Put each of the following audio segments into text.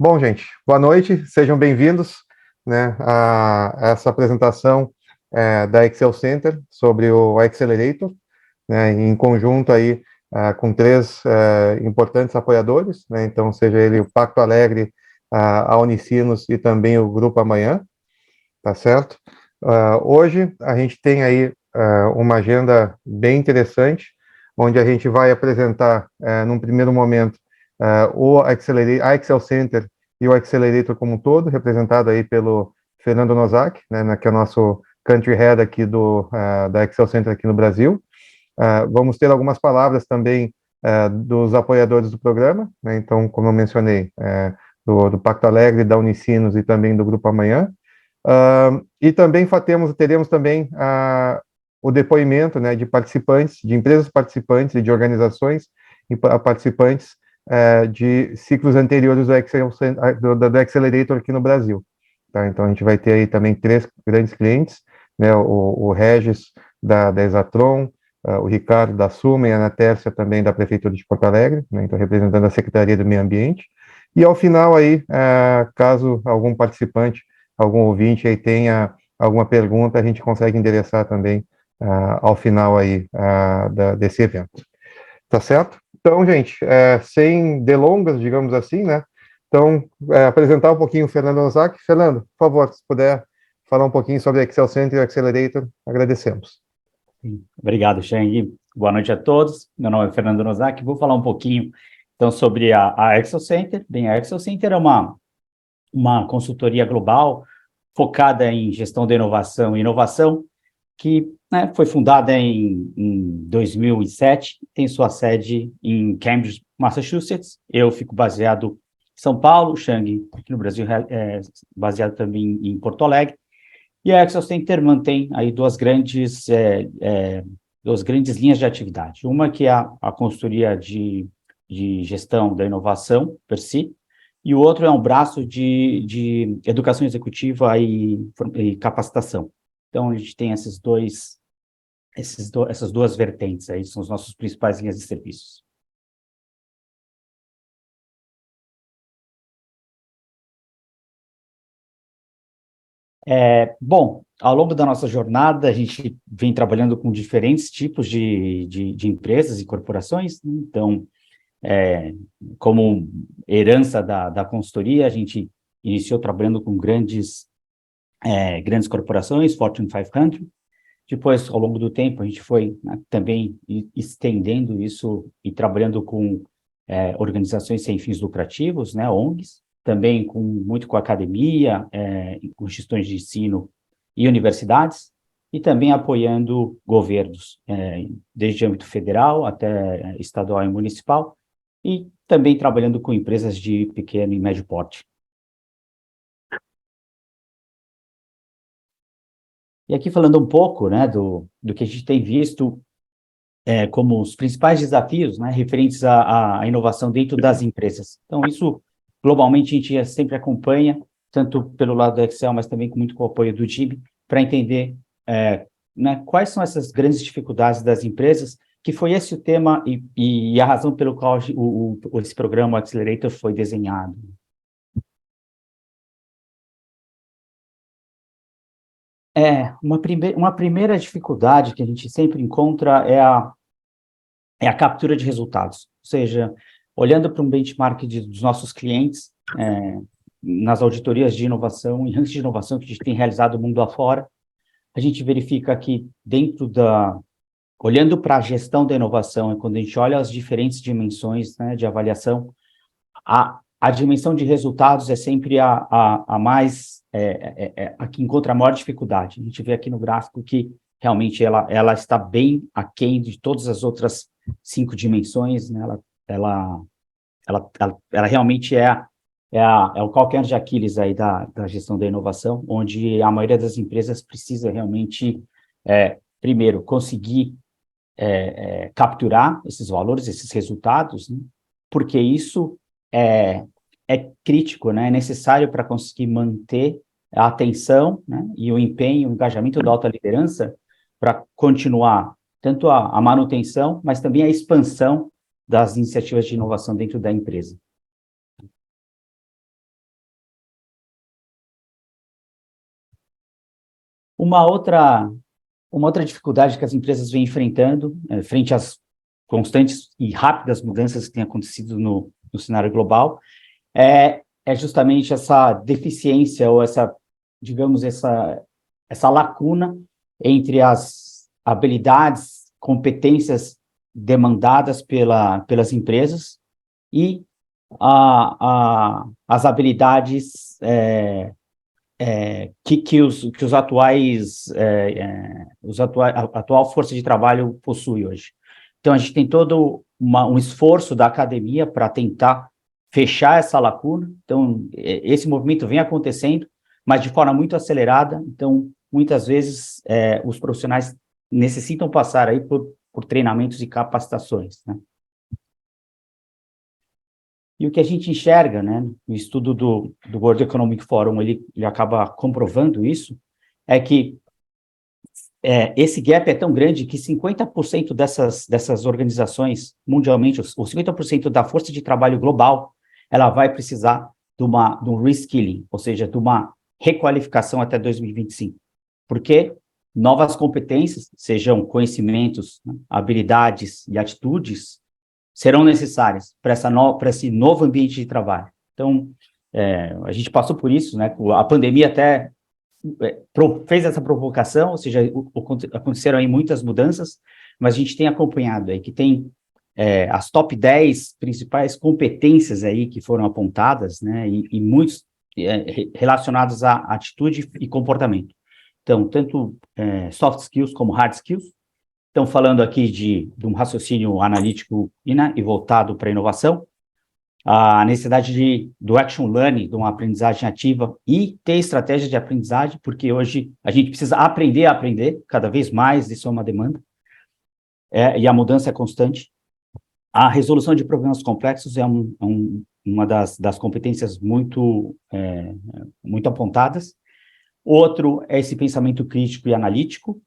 Bom, gente, boa noite, sejam bem-vindos, né, a essa apresentação da Excel Center sobre o Accelerator, né, em conjunto aí com três importantes apoiadores, né, então seja ele o Pacto Alegre, a Unicinos e também o Grupo Amanhã, tá certo? Hoje a gente tem aí uma agenda bem interessante, onde a gente vai apresentar, num primeiro momento, a Excel Center e o Accelerator como um todo, representado aí pelo Fernando Nozak, né, que é o nosso Country Head aqui da Excel Center aqui no Brasil. Vamos ter algumas palavras também dos apoiadores do programa, né, então, como eu mencionei, do Pacto Alegre, da Unicinos e também do Grupo Amanhã. E também teremos também o depoimento, né, de participantes, de empresas participantes e de organizações participantes de ciclos anteriores do Accelerator aqui no Brasil. Tá? Então, a gente vai ter aí também três grandes clientes, né, o Regis da Exatron, o Ricardo da Suma e a Ana Tércia também da Prefeitura de Porto Alegre, né, então representando a Secretaria do Meio Ambiente. E ao final aí, caso algum participante, algum ouvinte aí tenha alguma pergunta, a gente consegue endereçar também ao final aí desse evento. Tá certo? Então, gente, sem delongas, digamos assim, né? Então, apresentar um pouquinho o Fernando Ozaki. Fernando, por favor, se puder falar um pouquinho sobre a Excel Center e o Accelerator, agradecemos. Obrigado, Cheng. Boa noite a todos. Meu nome é Fernando Nozak. Vou falar um pouquinho, então, sobre a Excel Center. Bem, a Excel Center é uma consultoria global focada em gestão da inovação e inovação, que, né, foi fundada em 2007, tem sua sede em Cambridge, Massachusetts. Eu fico baseado em São Paulo, Cheng, aqui no Brasil, baseado também em Porto Alegre. E a Excel Center mantém aí duas grandes linhas de atividade. Uma que é a consultoria de gestão da inovação, per si, e o outro é um braço de educação executiva e capacitação. Então, a gente tem essas duas vertentes aí, são as nossas principais linhas de serviços. Bom, ao longo da nossa jornada, a gente vem trabalhando com diferentes tipos de empresas e corporações, né? Então, como herança da consultoria, a gente iniciou trabalhando com grandes corporações, Fortune 500. Depois, ao longo do tempo, a gente foi, né, também estendendo isso e trabalhando com organizações sem fins lucrativos, né, ONGs, também muito com academia, com instituições de ensino e universidades, e também apoiando governos, desde âmbito federal até estadual e municipal, e também trabalhando com empresas de pequeno e médio porte. E aqui falando um pouco, né, do que a gente tem visto como os principais desafios, né, referentes à inovação dentro das empresas. Então, isso, globalmente, a gente sempre acompanha, tanto pelo lado do Excel, mas também muito com o apoio do time, para entender né, quais são essas grandes dificuldades das empresas, que foi esse o tema e a razão pelo qual esse programa Accelerator foi desenhado. Uma primeira dificuldade que a gente sempre encontra é a captura de resultados, ou seja, olhando para um benchmark dos nossos clientes, nas auditorias de inovação e rankings de inovação que a gente tem realizado mundo afora, a gente verifica que olhando para a gestão da inovação, e quando a gente olha as diferentes dimensões, né, de avaliação, a dimensão de resultados é sempre a que encontra a maior dificuldade. A gente vê aqui no gráfico que realmente ela está bem aquém de todas as outras 5 dimensões, né? Ela realmente é o calcanhar de Aquiles aí da gestão da inovação, onde a maioria das empresas precisa realmente, primeiro, conseguir capturar esses valores, esses resultados, né? Porque isso é crítico, né? É necessário para conseguir manter a atenção, né, e o empenho, o engajamento da alta liderança para continuar tanto a manutenção, mas também a expansão das iniciativas de inovação dentro da empresa. Uma outra dificuldade que as empresas vêm enfrentando, frente às constantes e rápidas mudanças que têm acontecido no cenário global, é justamente essa deficiência ou digamos, essa lacuna entre as habilidades, competências demandadas pelas empresas e as habilidades que os atuais, a atual força de trabalho possui hoje. Então, a gente tem todo um esforço da academia para tentar fechar essa lacuna. Então, esse movimento vem acontecendo, mas de forma muito acelerada. Então, muitas vezes, os profissionais necessitam passar aí por treinamentos e capacitações, né? E o que a gente enxerga, né, no estudo do World Economic Forum, ele acaba comprovando isso, é que esse gap é tão grande que 50% dessas organizações, mundialmente, os 50% da força de trabalho global, ela vai precisar de um reskilling, ou seja, de uma requalificação até 2025. Porque novas competências, sejam conhecimentos, né, habilidades e atitudes, serão necessárias para esse novo ambiente de trabalho. Então, a gente passou por isso, né? A pandemia até fez essa provocação, ou seja, aconteceram aí muitas mudanças, mas a gente tem acompanhado aí que tem as top 10 principais competências aí que foram apontadas, né? E muitos relacionados à atitude e comportamento. Então, tanto soft skills como hard skills. Estão falando aqui de um raciocínio analítico e voltado para a inovação, a necessidade do action learning, de uma aprendizagem ativa e ter estratégias de aprendizagem, porque hoje a gente precisa aprender a aprender, cada vez mais, isso é uma demanda, e a mudança é constante. A resolução de problemas complexos é uma das competências muito apontadas. Outro é esse pensamento crítico e analítico.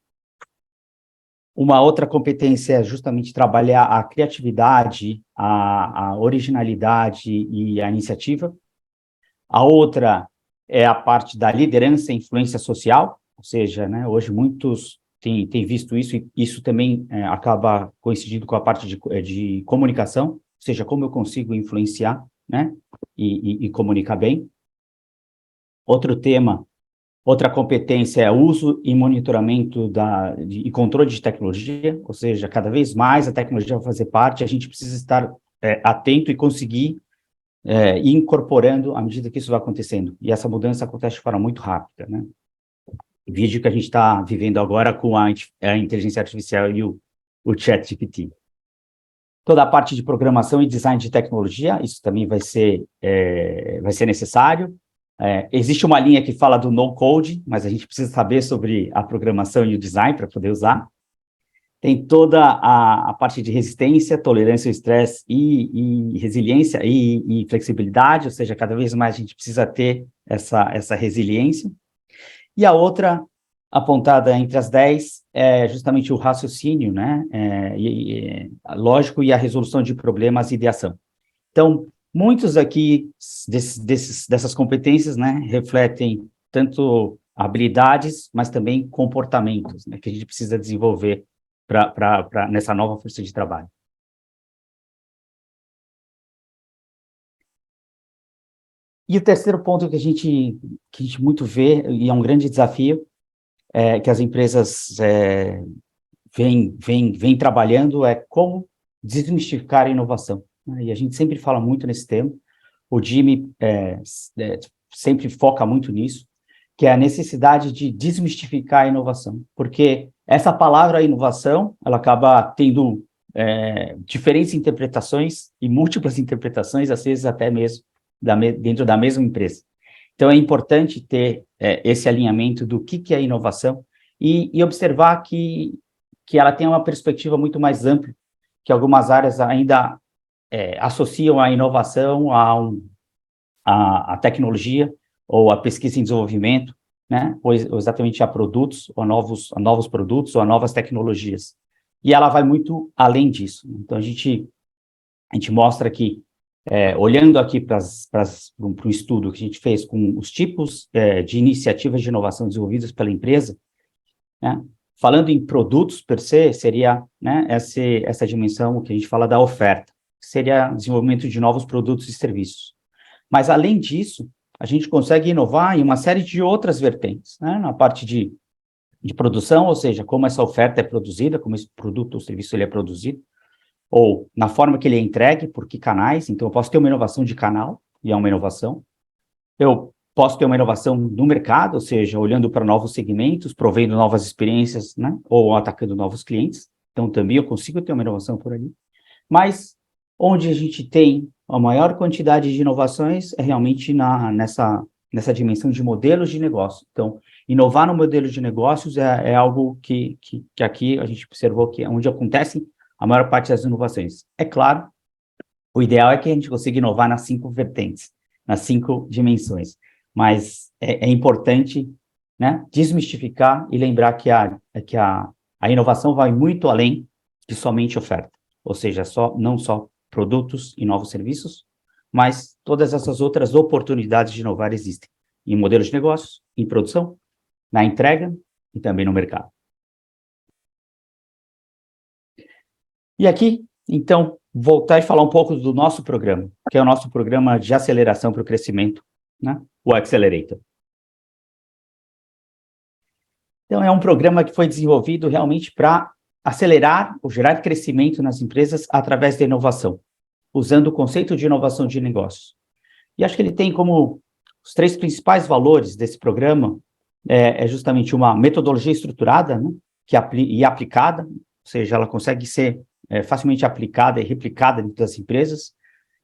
Uma outra competência é justamente trabalhar a criatividade, a originalidade e a iniciativa. A outra é a parte da liderança e influência social, ou seja, né, hoje muitos têm visto isso, e isso também acaba coincidindo com a parte de comunicação, ou seja, como eu consigo influenciar, né, e comunicar bem. Outra competência é uso e monitoramento e controle de tecnologia, ou seja, cada vez mais a tecnologia vai fazer parte, a gente precisa estar atento e conseguir ir incorporando à medida que isso vai acontecendo. E essa mudança acontece de forma muito rápida, né? O vídeo que a gente está vivendo agora com a inteligência artificial e o ChatGPT. Toda a parte de programação e design de tecnologia, isso também vai ser necessário. Existe uma linha que fala do no-code, mas a gente precisa saber sobre a programação e o design para poder usar. Tem toda a parte de resistência, tolerância ao estresse e resiliência e flexibilidade, ou seja, cada vez mais a gente precisa ter essa resiliência. E a outra, apontada entre as 10, é justamente o raciocínio, né, lógico, e a resolução de problemas e ideação. Então, muitos aqui dessas competências, né, refletem tanto habilidades, mas também comportamentos, né, que a gente precisa desenvolver nessa nova força de trabalho. E o terceiro ponto que a gente muito vê, e é um grande desafio, que as empresas vêm trabalhando, é como desmistificar a inovação. E a gente sempre fala muito nesse tema, o Jimmy sempre foca muito nisso, que é a necessidade de desmistificar a inovação, porque essa palavra inovação, ela acaba tendo diferentes interpretações e múltiplas interpretações, às vezes até mesmo dentro da mesma empresa. Então, é importante ter esse alinhamento do que é inovação e observar que ela tem uma perspectiva muito mais ampla, que algumas áreas ainda associam a inovação à tecnologia ou à pesquisa e desenvolvimento, né, ou exatamente a produtos, ou a novos produtos, ou a novas tecnologias. E ela vai muito além disso. Então, a gente mostra que, olhando aqui para um estudo que a gente fez com os tipos de iniciativas de inovação desenvolvidas pela empresa, né? Falando em produtos per se, seria, né, essa dimensão que a gente fala da oferta, que seria desenvolvimento de novos produtos e serviços. Mas, além disso, a gente consegue inovar em uma série de outras vertentes, né? Na parte de produção, ou seja, como essa oferta é produzida, como esse produto ou serviço ele é produzido, ou na forma que ele é entregue, por que canais. Então, eu posso ter uma inovação de canal, e é uma inovação. Eu posso ter uma inovação no mercado, ou seja, olhando para novos segmentos, provendo novas experiências, né? Ou atacando novos clientes. Então, também eu consigo ter uma inovação por ali. Mas, onde a gente tem a maior quantidade de inovações é realmente nessa dimensão de modelos de negócio. Então, inovar no modelo de negócios é algo que aqui a gente observou que é onde acontecem a maior parte das inovações. É claro, o ideal é que a gente consiga inovar nas 5 vertentes, nas 5 dimensões, mas é importante, né, desmistificar e lembrar que a inovação vai muito além de somente oferta, ou seja, não só produtos e novos serviços, mas todas essas outras oportunidades de inovar existem em modelos de negócios, em produção, na entrega e também no mercado. E aqui, então, voltar e falar um pouco do nosso programa, que é o nosso programa de aceleração para o crescimento, né? O Accelerator. Então, é um programa que foi desenvolvido realmente para acelerar ou gerar crescimento nas empresas através da inovação, usando o conceito de inovação de negócios. E acho que ele tem como os 3 principais valores desse programa é justamente uma metodologia estruturada, né? E aplicada, ou seja, ela consegue ser facilmente aplicada e replicada dentro das empresas,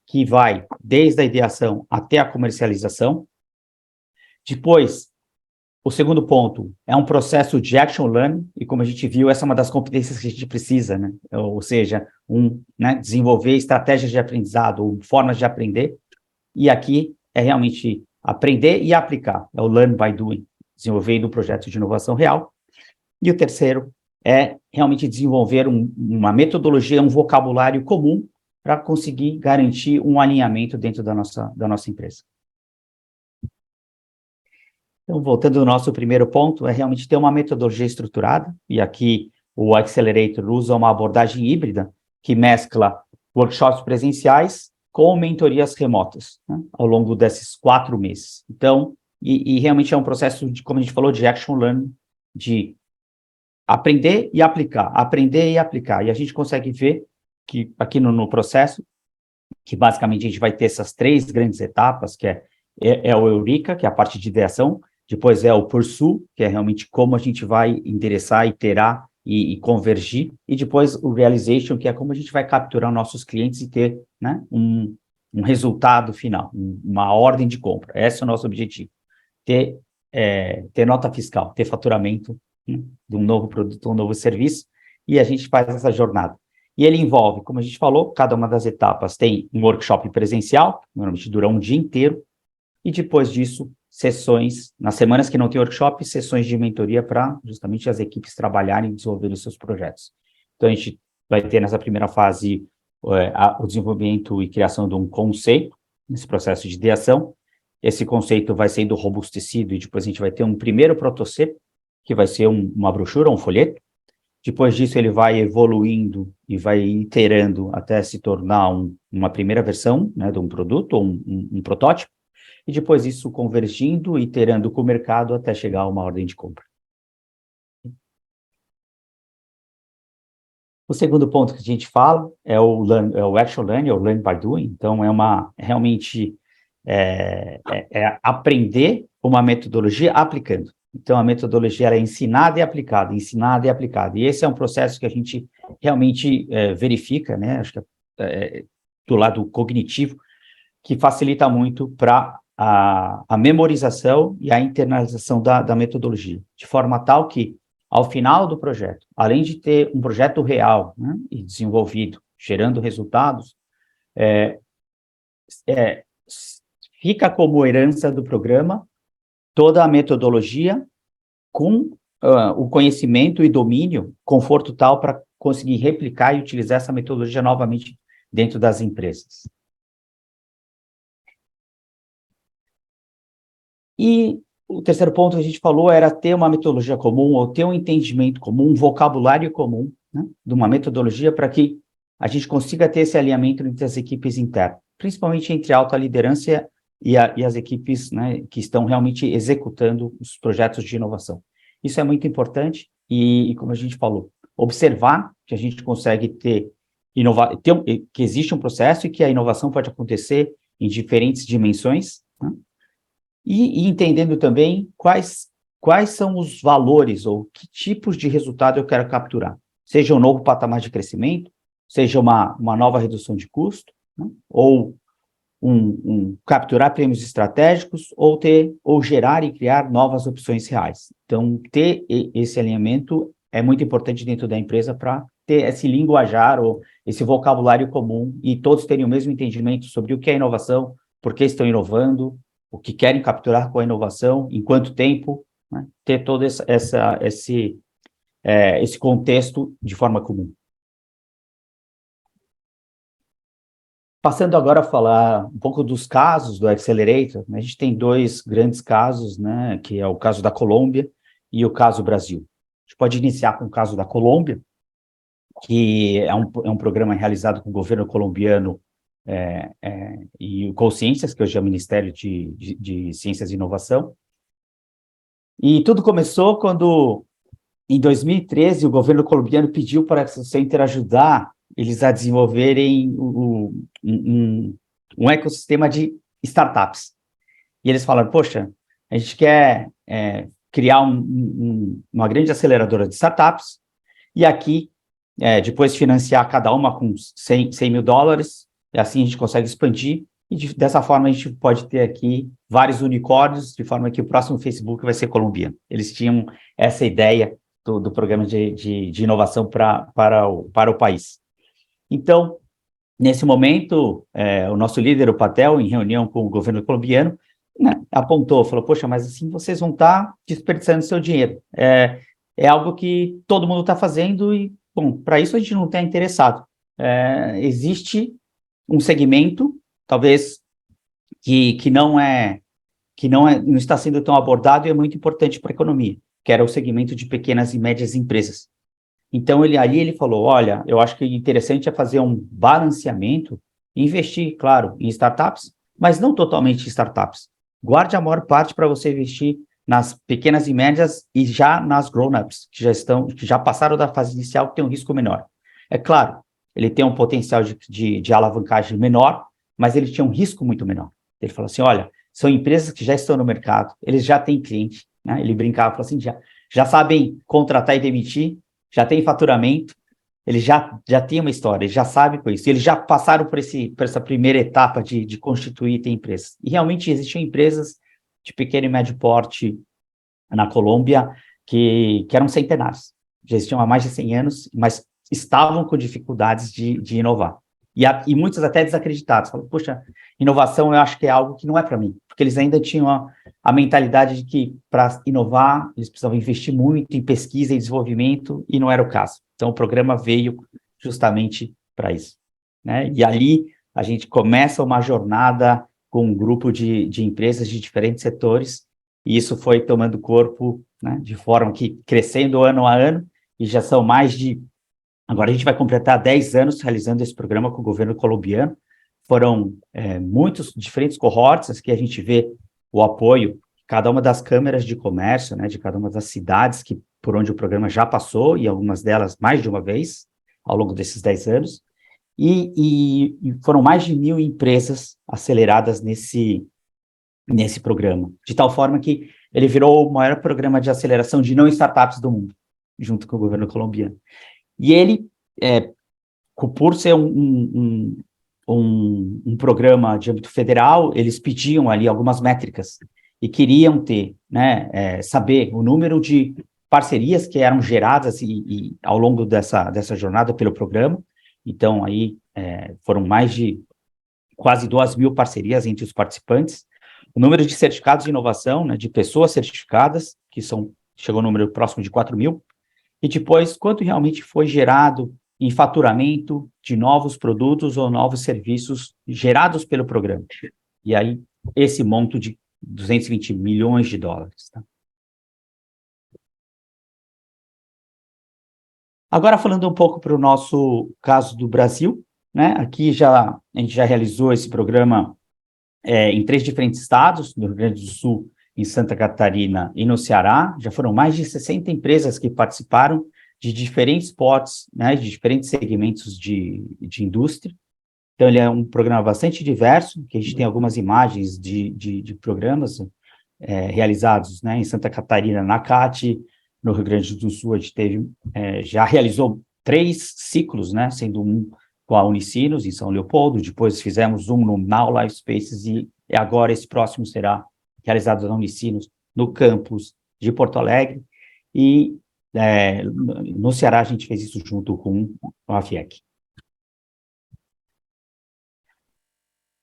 que vai desde a ideação até a comercialização. Depois, o segundo ponto é um processo de action learning, e como a gente viu, essa é uma das competências que a gente precisa, né? Ou seja, né, desenvolver estratégias de aprendizado, ou formas de aprender, e aqui é realmente aprender e aplicar, é o learn by doing, desenvolvendo um projeto de inovação real. E o terceiro é realmente desenvolver uma metodologia, um vocabulário comum para conseguir garantir um alinhamento dentro da nossa empresa. Então, voltando ao nosso primeiro ponto, é realmente ter uma metodologia estruturada, e aqui o Accelerator usa uma abordagem híbrida que mescla workshops presenciais com mentorias remotas, né, ao longo desses 4 meses. Então, e realmente é um processo de, como a gente falou, de action learning, de aprender e aplicar. E a gente consegue ver que aqui no processo, que basicamente a gente vai ter essas 3 grandes etapas, que é o Eureka, que é a parte de ideação, depois é o Pursue, que é realmente como a gente vai endereçar, iterar e convergir, e depois o Realization, que é como a gente vai capturar nossos clientes e ter, né, um resultado final, uma ordem de compra. Esse é o nosso objetivo. Ter nota fiscal, ter faturamento, né, de um novo produto, um novo serviço, e a gente faz essa jornada. E ele envolve, como a gente falou, cada uma das etapas tem um workshop presencial, normalmente dura um dia inteiro, e depois disso, sessões, nas semanas que não tem workshop, sessões de mentoria para justamente as equipes trabalharem e desenvolverem os seus projetos. Então, a gente vai ter nessa primeira fase o desenvolvimento e criação de um conceito, nesse processo de ideação. Esse conceito vai sendo robustecido e depois a gente vai ter um primeiro protótipo, que vai ser uma brochura, um folheto. Depois disso, ele vai evoluindo e vai iterando até se tornar uma primeira versão, né, de um produto ou um protótipo. E depois isso convergindo, iterando com o mercado até chegar a uma ordem de compra. O segundo ponto que a gente fala é o action learning, ou learn by doing. Então, realmente aprender uma metodologia aplicando. Então, a metodologia é ensinada e aplicada, ensinada e aplicada. E esse é um processo que a gente realmente verifica, né? Acho que do lado cognitivo, que facilita muito para a memorização e a internalização da metodologia, de forma tal que, ao final do projeto, além de ter um projeto real, né, e desenvolvido, gerando resultados, fica como herança do programa toda a metodologia com o conhecimento e domínio, conforto tal para conseguir replicar e utilizar essa metodologia novamente dentro das empresas. E o terceiro ponto que a gente falou era ter uma metodologia comum, ou ter um entendimento comum, um vocabulário comum, né, de uma metodologia para que a gente consiga ter esse alinhamento entre as equipes internas, principalmente entre a alta liderança e as equipes, né, que estão realmente executando os projetos de inovação. Isso é muito importante e como a gente falou, observar que a gente consegue que existe um processo e que a inovação pode acontecer em diferentes dimensões, né? E entendendo também quais são os valores ou que tipos de resultado eu quero capturar. Seja um novo patamar de crescimento, seja uma nova redução de custo, né? Ou capturar prêmios estratégicos, ou gerar e criar novas opções reais. Então, ter esse alinhamento é muito importante dentro da empresa para ter esse linguajar ou esse vocabulário comum e todos terem o mesmo entendimento sobre o que é inovação, por que estão inovando, o que querem capturar com a inovação, em quanto tempo, né? Ter todo esse contexto de forma comum. Passando agora a falar um pouco dos casos do Accelerator, né? A gente tem dois grandes casos, né, que é o caso da Colômbia e o caso Brasil. A gente pode iniciar com o caso da Colômbia, que é um programa realizado com o governo colombiano e o Colciências, que hoje é o Ministério de Ciências e Inovação. E tudo começou quando, em 2013, o governo colombiano pediu para a Excel Center ajudar eles a desenvolverem um ecossistema de startups. E eles falaram, poxa, a gente quer criar uma grande aceleradora de startups, e aqui, depois financiar cada uma com $100 mil, e assim a gente consegue expandir, e dessa forma a gente pode ter aqui vários unicórnios, de forma que o próximo Facebook vai ser colombiano. Eles tinham essa ideia do programa de inovação para o país. Então, nesse momento, o nosso líder, o Patel, em reunião com o governo colombiano, né, apontou, falou, poxa, mas assim vocês vão estar desperdiçando seu dinheiro. É algo que todo mundo está fazendo e, bom, para isso a gente não está interessado. Existe um segmento, talvez, que não está sendo tão abordado e é muito importante para a economia, que era o segmento de pequenas e médias empresas. Então, ele falou, olha, eu acho que o interessante é fazer um balanceamento, investir, claro, em startups, mas não totalmente em startups. Guarde a maior parte para você investir nas pequenas e médias e já nas grown-ups, que já passaram da fase inicial, que tem um risco menor. É claro, ele tem um potencial de alavancagem menor, mas ele tinha um risco muito menor. Ele falou assim, olha, são empresas que já estão no mercado, eles já têm cliente, né? Ele brincava, falou assim, já sabem contratar e demitir, já tem faturamento, eles já têm uma história, eles já sabem com isso, eles já passaram por essa primeira etapa de constituir e ter empresas. E realmente existiam empresas de pequeno e médio porte na Colômbia que eram centenários, já existiam há mais de 100 anos, mas estavam com dificuldades de inovar. E muitos até desacreditados, falam, poxa, inovação eu acho que é algo que não é para mim, porque eles ainda tinham a mentalidade de que para inovar eles precisavam investir muito em pesquisa e desenvolvimento, e não era o caso. Então o programa veio justamente para isso, né? E ali a gente começa uma jornada com um grupo de empresas de diferentes setores, e isso foi tomando corpo, né, de forma que crescendo ano a ano, e já são agora a gente vai completar 10 anos realizando esse programa com o governo colombiano. Foram muitos diferentes cohortes que a gente vê o apoio de cada uma das câmeras de comércio, né, de cada uma das cidades por onde o programa já passou, e algumas delas mais de uma vez, ao longo desses 10 anos. E foram mais de 1.000 empresas aceleradas nesse programa, de tal forma que ele virou o maior programa de aceleração de não startups do mundo, junto com o governo colombiano. E ele, por ser um programa de âmbito federal, eles pediam ali algumas métricas e queriam ter, né, saber o número de parcerias que eram geradas e ao longo dessa jornada pelo programa. Então, aí foram mais de quase 2.000 parcerias entre os participantes. O número de certificados de inovação, né, de pessoas certificadas, chegou ao número próximo de 4.000. E depois, quanto realmente foi gerado em faturamento de novos produtos ou novos serviços gerados pelo programa. E aí, esse monto de 220 milhões de dólares. Tá? Agora, falando um pouco para o nosso caso do Brasil, né? Aqui a gente já realizou esse programa em 3 diferentes estados, no Rio Grande do Sul, em Santa Catarina e no Ceará. Já foram mais de 60 empresas que participaram de diferentes potes, né, de diferentes segmentos de indústria. Então, ele é um programa bastante diverso, que a gente tem algumas imagens de programas realizados, né, em Santa Catarina, na CAT, no Rio Grande do Sul, a gente já realizou 3 ciclos, né, sendo um com a Unicinos, em São Leopoldo, depois fizemos um no Now Life Spaces, e agora esse próximo será realizado na Unicinos, no campus de Porto Alegre, e no Ceará a gente fez isso junto com a FIEC.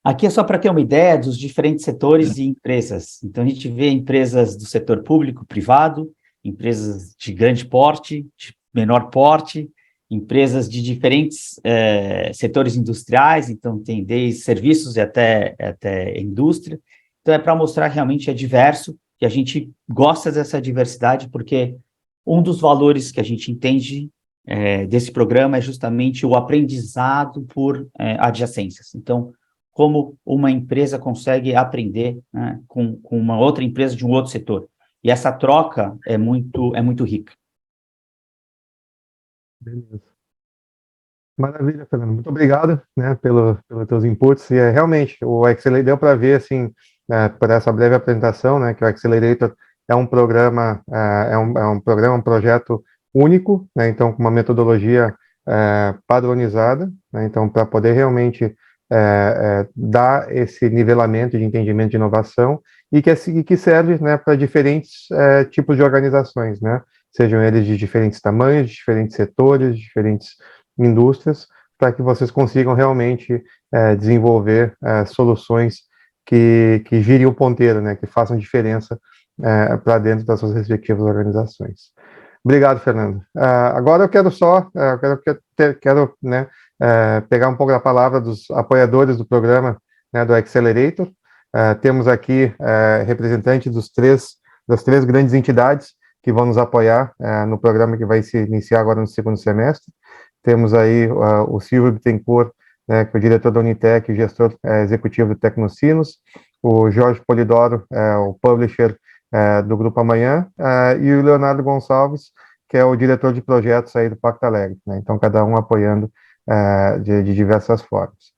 Aqui é só para ter uma ideia dos diferentes setores e empresas. Então, a gente vê empresas do setor público, privado, empresas de grande porte, de menor porte, empresas de diferentes setores industriais, então tem desde serviços e até indústria. Então, é para mostrar realmente é diverso, e a gente gosta dessa diversidade, porque um dos valores que a gente entende desse programa é justamente o aprendizado por adjacências. Então, como uma empresa consegue aprender, né, com uma outra empresa de um outro setor. E essa troca é muito rica. Beleza. Maravilha, Fernando. Muito obrigado, né, pelos teus inputs. E realmente, o Accelerator deu para ver, assim, por essa breve apresentação, né, que o Accelerator é um programa, um projeto único, né, então com uma metodologia padronizada, né, então para poder realmente dar esse nivelamento de entendimento de inovação e que serve, né, para diferentes tipos de organizações, né, sejam eles de diferentes tamanhos, de diferentes setores, de diferentes indústrias, para que vocês consigam realmente desenvolver soluções que girem o ponteiro, né, que façam diferença para dentro das suas respectivas organizações. Obrigado, Fernando. Agora eu quero né, pegar um pouco da palavra dos apoiadores do programa, né, do Accelerator. Temos aqui representantes das três grandes entidades que vão nos apoiar no programa que vai se iniciar agora no segundo semestre. Temos aí o Silvio Bittencourt, né, que é o diretor da Unitec e gestor executivo do Tecnocinos, o Jorge Polidoro, o publisher do Grupo Amanhã, e o Leonardo Gonçalves, que é o diretor de projetos aí do Pacto Alegre, né? Então, cada um apoiando de diversas formas.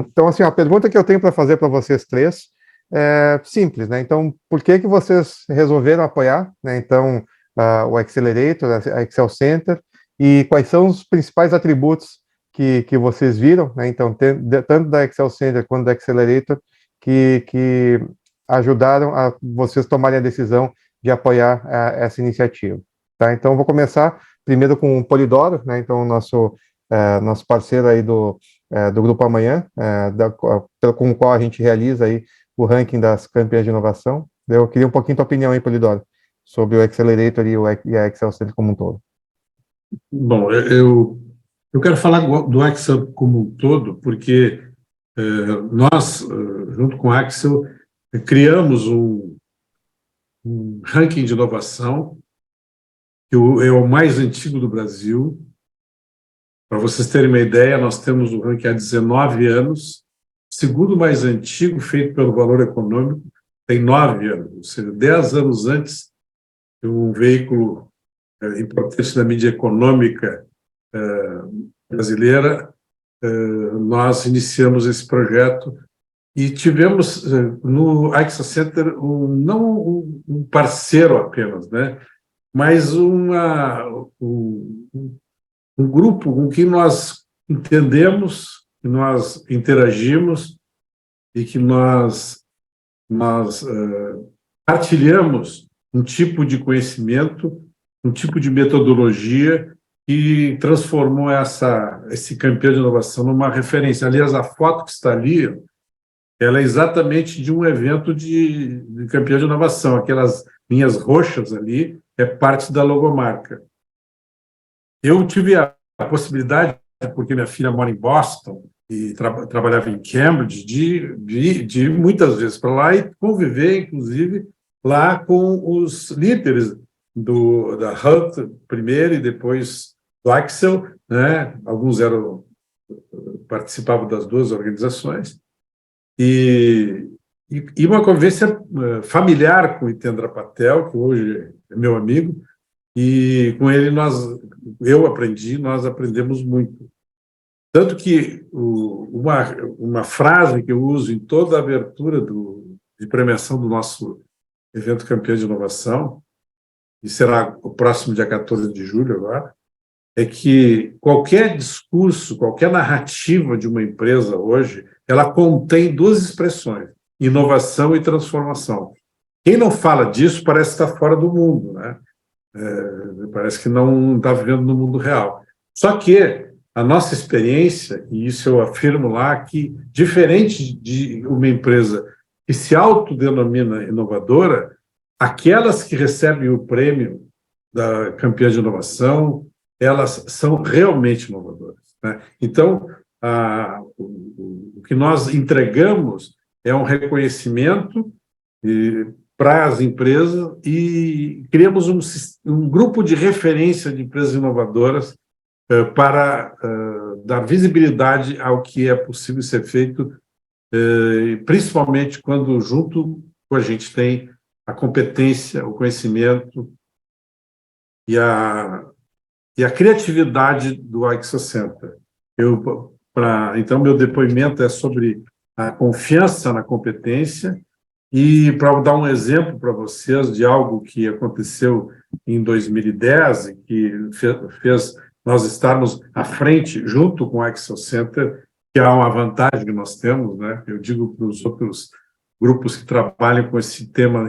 Então, assim, a pergunta que eu tenho para fazer para vocês três é simples, né? Então, por que vocês resolveram apoiar, né? Então, o Accelerator, a Excel Center, e quais são os principais atributos que vocês viram, né? Então, tanto da Excel Center quanto da Accelerator, que ajudaram a vocês tomarem a decisão de apoiar essa iniciativa. Tá? Então, vou começar primeiro com o Polidoro, né? Então, nosso parceiro aí do Grupo Amanhã, com o qual a gente realiza aí o ranking das campeãs de inovação. Eu queria um pouquinho da tua opinião aí, Polidoro, sobre o Accelerator e a Excel Center como um todo. Bom, eu quero falar do Excel como um todo, porque nós, junto com o Excel, criamos um ranking de inovação, que é o mais antigo do Brasil. Para vocês terem uma ideia, nós temos o ranking há 19 anos, segundo mais antigo, feito pelo Valor Econômico, tem 9 anos, ou seja, 10 anos antes de um veículo importante da mídia econômica brasileira, nós iniciamos esse projeto e tivemos no Excel Center não um parceiro apenas, né, mas um grupo com que nós entendemos, que nós interagimos e que nós partilhamos um tipo de conhecimento, um tipo de metodologia que transformou esse campeão de inovação numa referência. Aliás, a foto que está ali, ela é exatamente de um evento de campeão de inovação. Aquelas linhas roxas ali é parte da logomarca. Eu tive a possibilidade, porque minha filha mora em Boston, e trabalhava em Cambridge, de muitas vezes para lá e conviver, inclusive, lá com os líderes da Hut primeiro e depois do Axel, né? Alguns participavam das duas organizações, e uma convivência familiar com o Hitendra Patel, que hoje é meu amigo, e com ele nós aprendemos muito. Tanto que uma frase que eu uso em toda a abertura de premiação do nosso evento Campeão de Inovação, e será o próximo dia 14 de julho agora, é que qualquer discurso, qualquer narrativa de uma empresa hoje, ela contém duas expressões, inovação e transformação. Quem não fala disso parece estar fora do mundo, né? Parece que não está vivendo no mundo real. Só que a nossa experiência, e isso eu afirmo lá, que diferente de uma empresa que se autodenomina inovadora, aquelas que recebem o prêmio da campeã de inovação, elas são realmente inovadoras, né? Então, o que nós entregamos é um reconhecimento para as empresas e criamos um grupo de referência de empresas inovadoras para dar visibilidade ao que é possível ser feito, principalmente quando junto com a gente tem a competência, o conhecimento e a criatividade do Axel Center. Então, meu depoimento é sobre a confiança na competência e para dar um exemplo para vocês de algo que aconteceu em 2010 e que fez nós estarmos à frente, junto com o Axel Center, que é uma vantagem que nós temos, né? Eu digo para os outros grupos que trabalham com esse tema,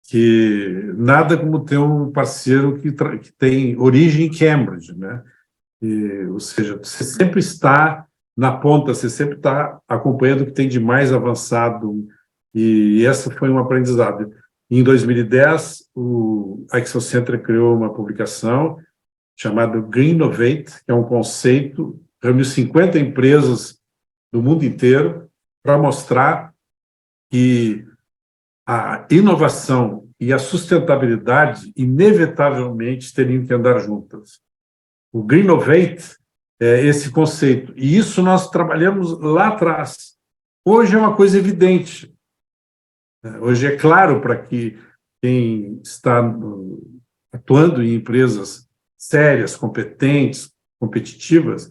que nada como ter um parceiro que tem origem em Cambridge, né? Ou seja, você sempre está na ponta, você sempre está acompanhando o que tem de mais avançado, e essa foi um aprendizado. Em 2010, o Axel Center criou uma publicação chamada Green Innovate, que é um conceito, reuniu 50 empresas do mundo inteiro para mostrar que a inovação e a sustentabilidade inevitavelmente teriam que andar juntas. O Green Innovate é esse conceito, e isso nós trabalhamos lá atrás. Hoje é uma coisa evidente. Hoje é claro para que quem está atuando em empresas sérias, competentes, competitivas,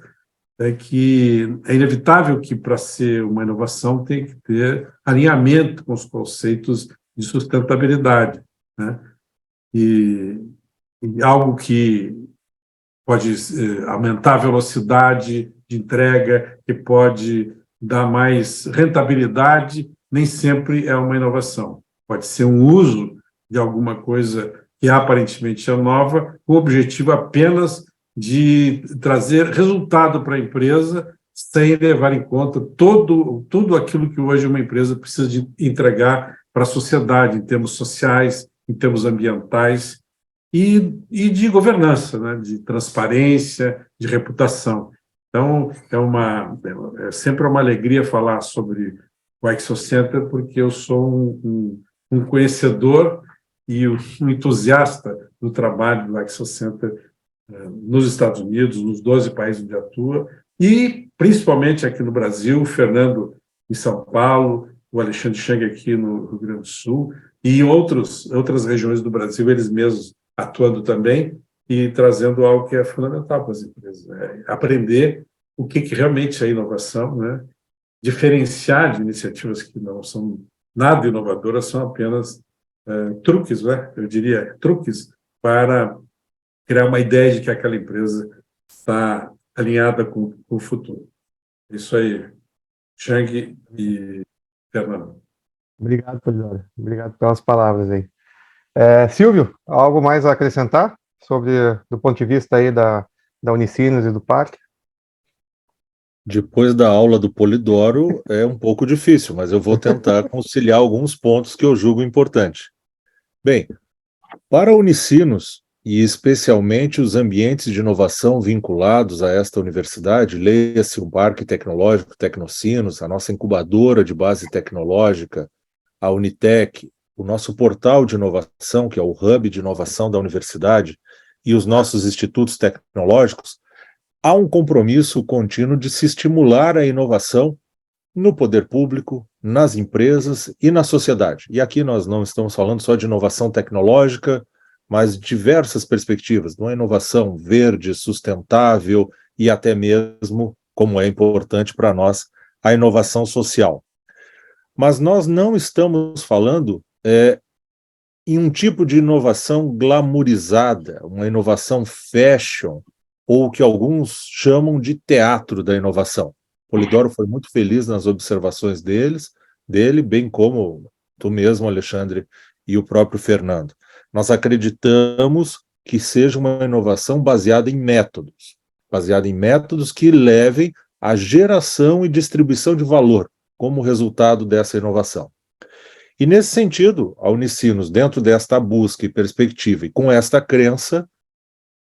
é que é inevitável que, para ser uma inovação, tem que ter alinhamento com os conceitos de sustentabilidade, né? E algo que pode aumentar a velocidade de entrega, que pode dar mais rentabilidade, nem sempre é uma inovação. Pode ser um uso de alguma coisa que aparentemente é nova, com o objetivo apenas de trazer resultado para a empresa, sem levar em conta tudo aquilo que hoje uma empresa precisa de entregar para a sociedade, em termos sociais, em termos ambientais e de governança, né? De transparência, de reputação. Então, é sempre uma alegria falar sobre o Axel Center, porque eu sou um conhecedor e um entusiasta do trabalho do Axel Center nos Estados Unidos, nos 12 países onde atua, e principalmente aqui no Brasil, o Fernando em São Paulo, o Alexandre Chang aqui no Rio Grande do Sul, e em outras regiões do Brasil, eles mesmos atuando também e trazendo algo que é fundamental para as empresas, né? Aprender o que realmente é inovação, né? Diferenciar de iniciativas que não são nada inovadoras, são apenas truques, né? Eu diria, truques para criar uma ideia de que aquela empresa está alinhada com o futuro. Isso aí, Chang e Fernando. Obrigado, Polidoro. Obrigado pelas palavras aí. Silvio, algo mais a acrescentar do ponto de vista aí da Unicinos e do Parque? Depois da aula do Polidoro é um pouco difícil, mas eu vou tentar conciliar alguns pontos que eu julgo importante. Bem, para a Unicinos, e especialmente os ambientes de inovação vinculados a esta universidade, leia-se o Parque Tecnológico Tecnocinos, a nossa incubadora de base tecnológica, a Unitec, o nosso portal de inovação, que é o hub de inovação da universidade, e os nossos institutos tecnológicos, há um compromisso contínuo de se estimular a inovação no poder público, nas empresas e na sociedade. E aqui nós não estamos falando só de inovação tecnológica, mas diversas perspectivas, de uma inovação verde, sustentável e até mesmo, como é importante para nós, a inovação social. Mas nós não estamos falando em um tipo de inovação glamourizada, uma inovação fashion, ou que alguns chamam de teatro da inovação. Polidoro foi muito feliz nas observações dele, bem como tu mesmo, Alexandre, e o próprio Fernando. Nós acreditamos que seja uma inovação baseada em métodos que levem à geração e distribuição de valor como resultado dessa inovação. E nesse sentido, a Unicinos, dentro desta busca e perspectiva e com esta crença,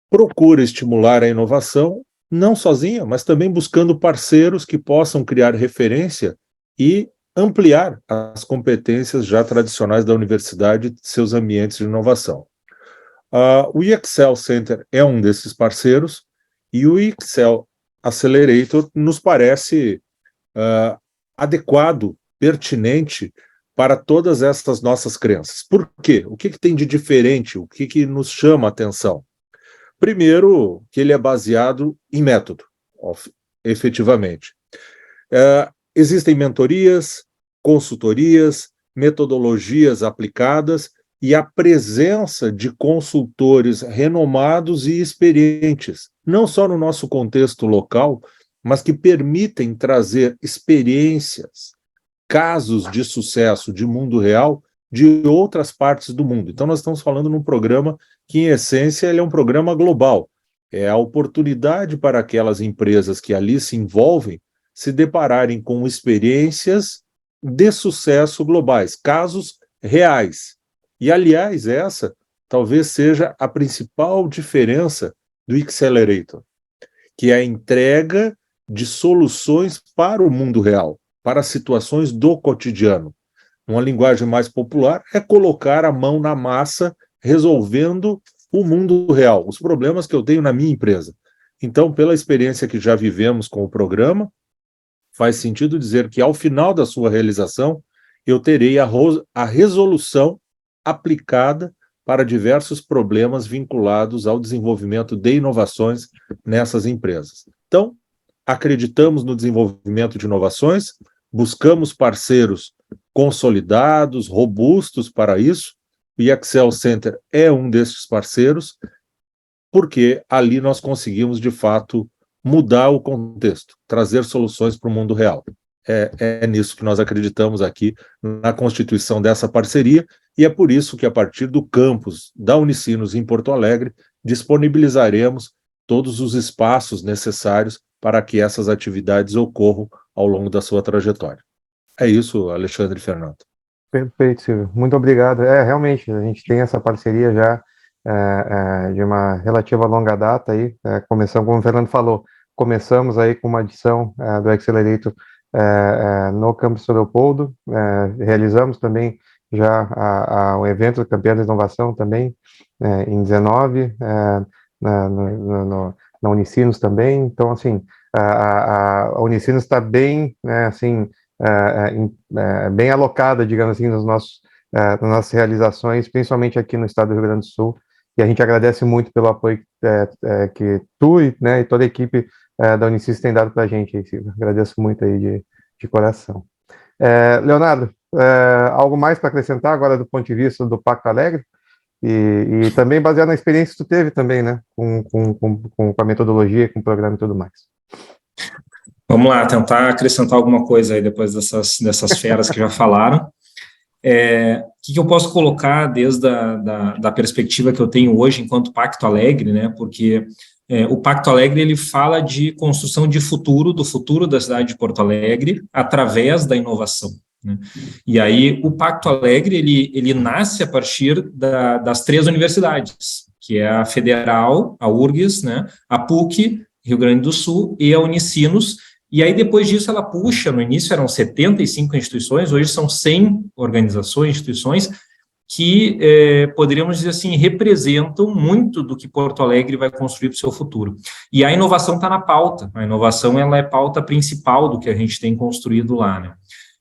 procura estimular a inovação, não sozinha, mas também buscando parceiros que possam criar referência e ampliar as competências já tradicionais da universidade e seus ambientes de inovação. O EXCEL Center é um desses parceiros e o EXCEL Accelerator nos parece adequado, pertinente para todas essas nossas crenças. Por quê? O que tem de diferente? O que nos chama a atenção? Primeiro, que ele é baseado em método, efetivamente. Existem mentorias, consultorias, metodologias aplicadas e a presença de consultores renomados e experientes, não só no nosso contexto local, mas que permitem trazer experiências, casos de sucesso de mundo real de outras partes do mundo. Então, nós estamos falando num programa que, em essência, ele é um programa global. É a oportunidade para aquelas empresas que ali se envolvem se depararem com experiências de sucesso globais, casos reais. E, aliás, essa talvez seja a principal diferença do Accelerator, que é a entrega de soluções para o mundo real, para situações do cotidiano. Uma linguagem mais popular é colocar a mão na massa, resolvendo o mundo real, os problemas que eu tenho na minha empresa. Então, pela experiência que já vivemos com o programa, faz sentido dizer que, ao final da sua realização, eu terei a resolução aplicada para diversos problemas vinculados ao desenvolvimento de inovações nessas empresas. Então, acreditamos no desenvolvimento de inovações, buscamos parceiros consolidados, robustos para isso. O EXCEL Center é um desses parceiros, porque ali nós conseguimos, de fato, mudar o contexto, trazer soluções para o mundo real. É nisso que nós acreditamos aqui, na constituição dessa parceria, e é por isso que, a partir do campus da Unicinos em Porto Alegre, disponibilizaremos todos os espaços necessários para que essas atividades ocorram ao longo da sua trajetória. É isso, Alexandre e Fernando. Perfeito, Silvio. Muito obrigado. Realmente, a gente tem essa parceria já de uma relativa longa data aí. Começamos, como o Fernando falou, começamos aí com uma edição do Accelerator no Campus Leopoldo. Realizamos também já o evento do Campeão da Inovação também, em 19, na Unicinos também. Então, assim, a Unicinos está bem, né, assim, bem alocada, digamos assim, nas nossas realizações, principalmente aqui no estado do Rio Grande do Sul, e a gente agradece muito pelo apoio que tu e toda a equipe da Unicinos tem dado para a gente, Silvio. Agradeço muito aí de coração. Leonardo, algo mais para acrescentar agora do ponto de vista do Pacto Alegre? E também baseado na experiência que tu teve também, né, com a metodologia, com o programa e tudo mais. Vamos lá, tentar acrescentar alguma coisa aí depois dessas feras que já falaram. O que eu posso colocar desde da perspectiva que eu tenho hoje enquanto Pacto Alegre, né? Porque o Pacto Alegre ele fala de construção de futuro, do futuro da cidade de Porto Alegre, através da inovação, né? E aí o Pacto Alegre ele nasce a partir das 3 universidades, que é a Federal, a URGS, né, a PUC, Rio Grande do Sul, e a Unicinos. E aí, depois disso, ela puxa, no início eram 75 instituições, hoje são 100 organizações, instituições, que, poderíamos dizer assim, representam muito do que Porto Alegre vai construir para o seu futuro. E a inovação está na pauta, a inovação ela é pauta principal do que a gente tem construído lá, né?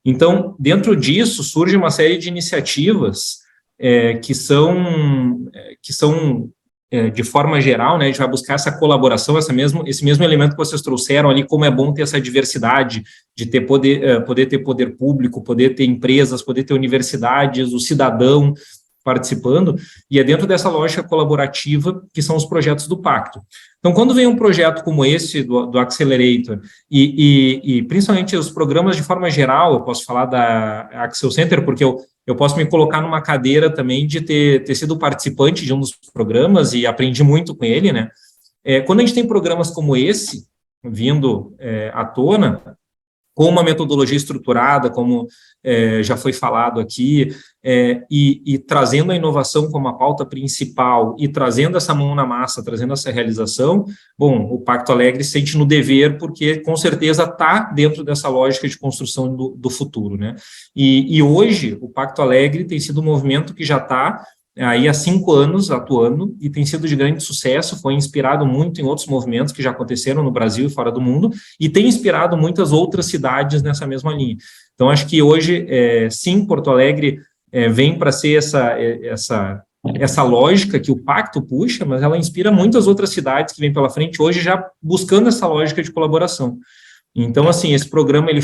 Então, dentro disso, surge uma série de iniciativas que são de forma geral, né, a gente vai buscar essa colaboração, esse mesmo elemento que vocês trouxeram ali, como é bom ter essa diversidade, de ter poder ter poder público, poder ter empresas, poder ter universidades, o cidadão participando, e é dentro dessa lógica colaborativa que são os projetos do Pacto. Então, quando vem um projeto como esse, do Accelerator, e principalmente os programas de forma geral, eu posso falar da Axel Center, porque eu posso me colocar numa cadeira também de ter sido participante de um dos programas e aprendi muito com ele, né? Quando a gente tem programas como esse, vindo à tona, com uma metodologia estruturada, como já foi falado aqui, e trazendo a inovação como a pauta principal, e trazendo essa mão na massa, trazendo essa realização, bom, o Pacto Alegre se sente no dever, porque com certeza está dentro dessa lógica de construção do futuro, né? E hoje, o Pacto Alegre tem sido um movimento que já está aí há 5 anos atuando e tem sido de grande sucesso, foi inspirado muito em outros movimentos que já aconteceram no Brasil e fora do mundo, e tem inspirado muitas outras cidades nessa mesma linha. Então, acho que hoje, sim, Porto Alegre vem para ser essa lógica que o Pacto puxa, mas ela inspira muitas outras cidades que vêm pela frente hoje já buscando essa lógica de colaboração. Então, assim, esse programa, ele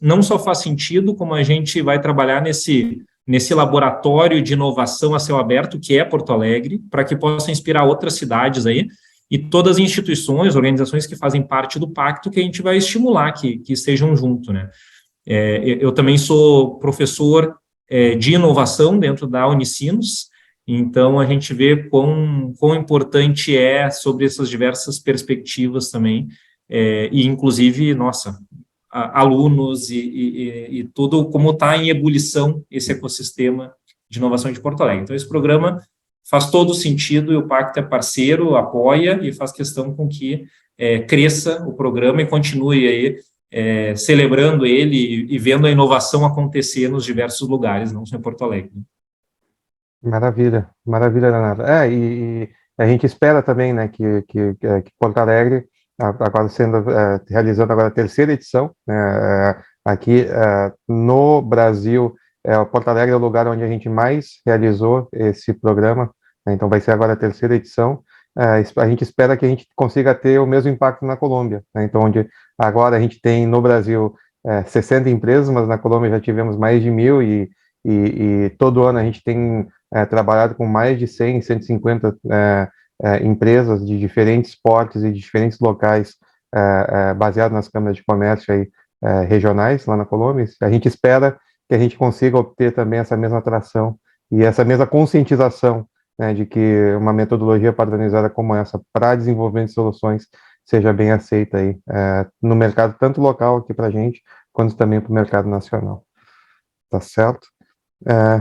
não só faz sentido, como a gente vai trabalhar nesse laboratório de inovação a céu aberto, que é Porto Alegre, para que possa inspirar outras cidades aí, e todas as instituições, organizações que fazem parte do pacto, que a gente vai estimular que estejam junto, né? Eu também sou professor de inovação dentro da Unicinos, então a gente vê quão importante é sobre essas diversas perspectivas também, e inclusive, nossa, alunos e tudo, como está em ebulição esse ecossistema de inovação de Porto Alegre. Então, esse programa faz todo sentido e o Pacto é parceiro, apoia e faz questão com que cresça o programa e continue aí celebrando ele e vendo a inovação acontecer nos diversos lugares, não só em Porto Alegre. Maravilha, maravilha, Leonardo. E a gente espera também, né, que Porto Alegre, agora realizando agora a 3ª edição, né, aqui no Brasil, o Porto Alegre é o lugar onde a gente mais realizou esse programa, né, então vai ser agora a 3ª edição. A gente espera que a gente consiga ter o mesmo impacto na Colômbia, né, então onde agora a gente tem no Brasil 60 empresas, mas na Colômbia já tivemos mais de 1.000 e todo ano a gente tem trabalhado com mais de 100, 150 empresas de diferentes portes e de diferentes locais, baseado nas câmaras de comércio aí, regionais lá na Colômbia. A gente espera que a gente consiga obter também essa mesma atração e essa mesma conscientização, né, de que uma metodologia padronizada como essa para desenvolvimento de soluções seja bem aceita aí no mercado, tanto local aqui para a gente, quanto também para o mercado nacional. Tá certo?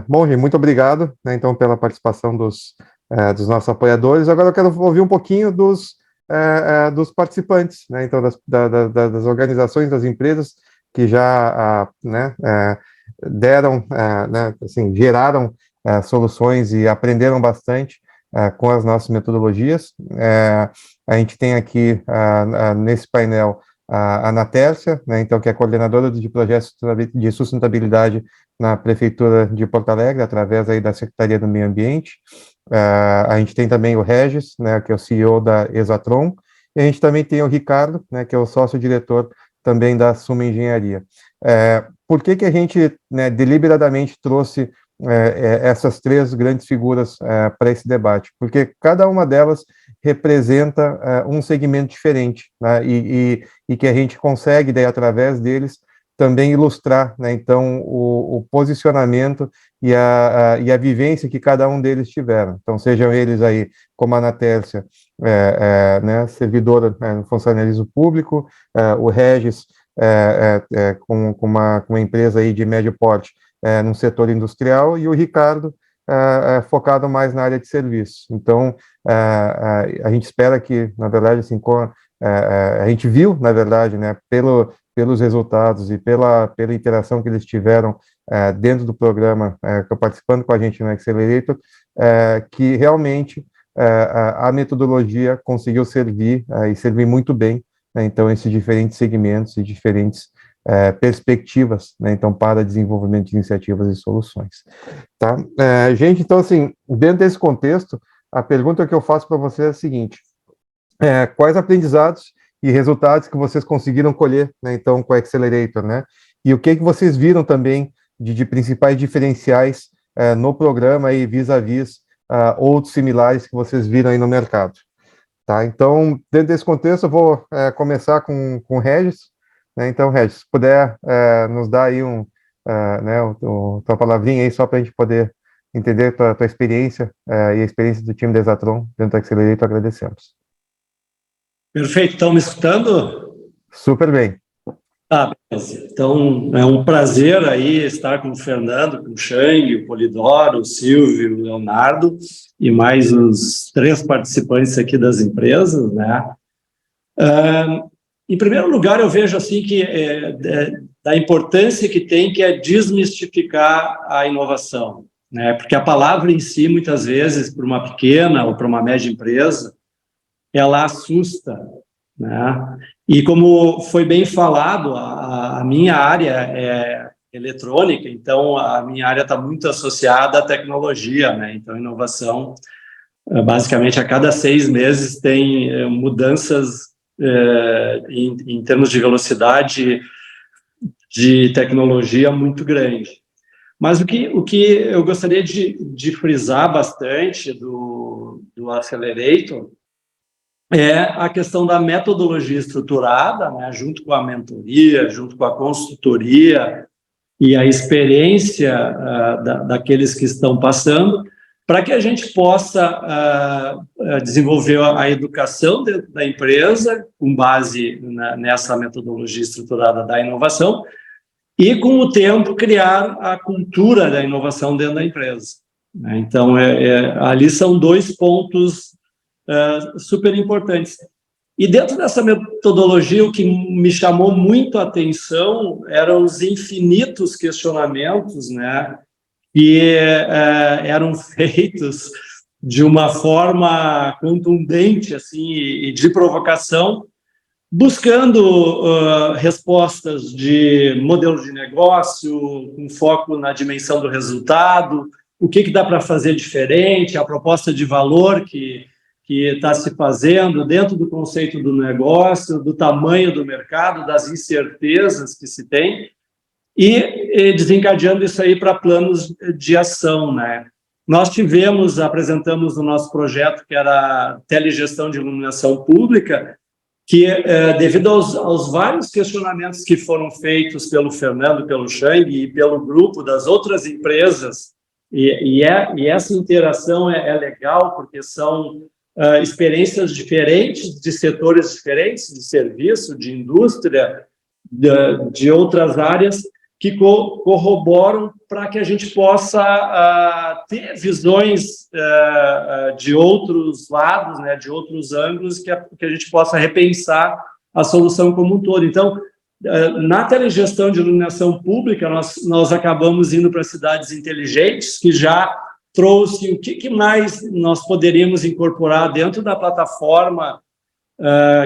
Bom, gente, muito obrigado, né, então, pela participação dos nossos apoiadores. Agora eu quero ouvir um pouquinho dos participantes, né, então, das organizações, das empresas que já deram, né, assim, geraram soluções e aprenderam bastante com as nossas metodologias. A gente tem aqui, nesse painel, a Ana Tércia, né, então, que é coordenadora de projetos de sustentabilidade na Prefeitura de Porto Alegre, através aí da Secretaria do Meio Ambiente. A gente tem também o Regis, né, que é o CEO da Exatron, e a gente também tem o Ricardo, né, que é o sócio-diretor também da Suma Engenharia. Por que a gente, né, deliberadamente trouxe essas 3 grandes figuras para esse debate? Porque cada uma delas representa um segmento diferente, né, e que a gente consegue, daí, através deles, também ilustrar, né, então, o posicionamento e a vivência que cada um deles tiveram. Então, sejam eles aí, como a Ana Tércia, né, servidora no funcionalismo público, o Regis, com uma empresa aí de médio porte no setor industrial, e o Ricardo, focado mais na área de serviço. Então, a gente espera que, na verdade, assim, a gente viu, na verdade, né, pelos resultados e pela interação que eles tiveram dentro do programa, participando com a gente no Accelerator, que realmente a metodologia conseguiu servir e servir muito bem, né, então, esses diferentes segmentos e diferentes perspectivas, né, então, para desenvolvimento de iniciativas e soluções. Tá? Gente, então, assim, dentro desse contexto, a pergunta que eu faço para vocês é a seguinte: quais aprendizados e resultados que vocês conseguiram colher, né, então, com o Accelerator, né? E o que vocês viram também de principais diferenciais no programa e vis-à-vis outros similares que vocês viram aí no mercado? Tá? Então, dentro desse contexto, eu vou começar com o Regis, né? Então, Regis, se puder nos dar aí né, tua palavrinha aí, só para a gente poder entender tua experiência e a experiência do time da Exatron dentro do Accelerator, agradecemos. Perfeito, estão me escutando? Super bem. Beleza. Então, é um prazer aí estar com o Fernando, com o Chang, o Polidoro, o Silvio, o Leonardo e mais os 3 participantes aqui das empresas, né? Em primeiro lugar, eu vejo assim que da importância que tem, que é desmistificar a inovação, né? Porque a palavra em si, muitas vezes, para uma pequena ou para uma média empresa, ela assusta, né? E como foi bem falado, a minha área é eletrônica, então a minha área está muito associada à tecnologia, né? Então, inovação, basicamente, a cada 6 meses tem mudanças em termos de velocidade de tecnologia muito grande. Mas o que eu gostaria de frisar bastante do Accelerator é a questão da metodologia estruturada, né, junto com a mentoria, junto com a consultoria e a experiência daqueles que estão passando, para que a gente possa desenvolver a educação dentro da empresa, com base nessa metodologia estruturada da inovação, e, com o tempo, criar a cultura da inovação dentro da empresa. Então, ali são 2 pontos super importantes. E dentro dessa metodologia, o que me chamou muito a atenção eram os infinitos questionamentos, né, que eram feitos de uma forma contundente assim, e de provocação, buscando respostas de modelo de negócio, com foco na dimensão do resultado, o que dá para fazer diferente, a proposta de valor que está se fazendo dentro do conceito do negócio, do tamanho do mercado, das incertezas que se tem, e desencadeando isso aí para planos de ação, né? Nós apresentamos o nosso projeto, que era a telegestão de iluminação pública, que, devido aos vários questionamentos que foram feitos pelo Fernando, pelo Chang e pelo grupo das outras empresas, e essa interação é legal, porque são experiências diferentes, de setores diferentes, de serviço, de indústria, de outras áreas, que corroboram para que a gente possa ter visões de outros lados, né, de outros ângulos, que a gente possa repensar a solução como um todo. Então, na telegestão de iluminação pública, nós acabamos indo para cidades inteligentes, que já trouxe o que mais nós poderíamos incorporar dentro da plataforma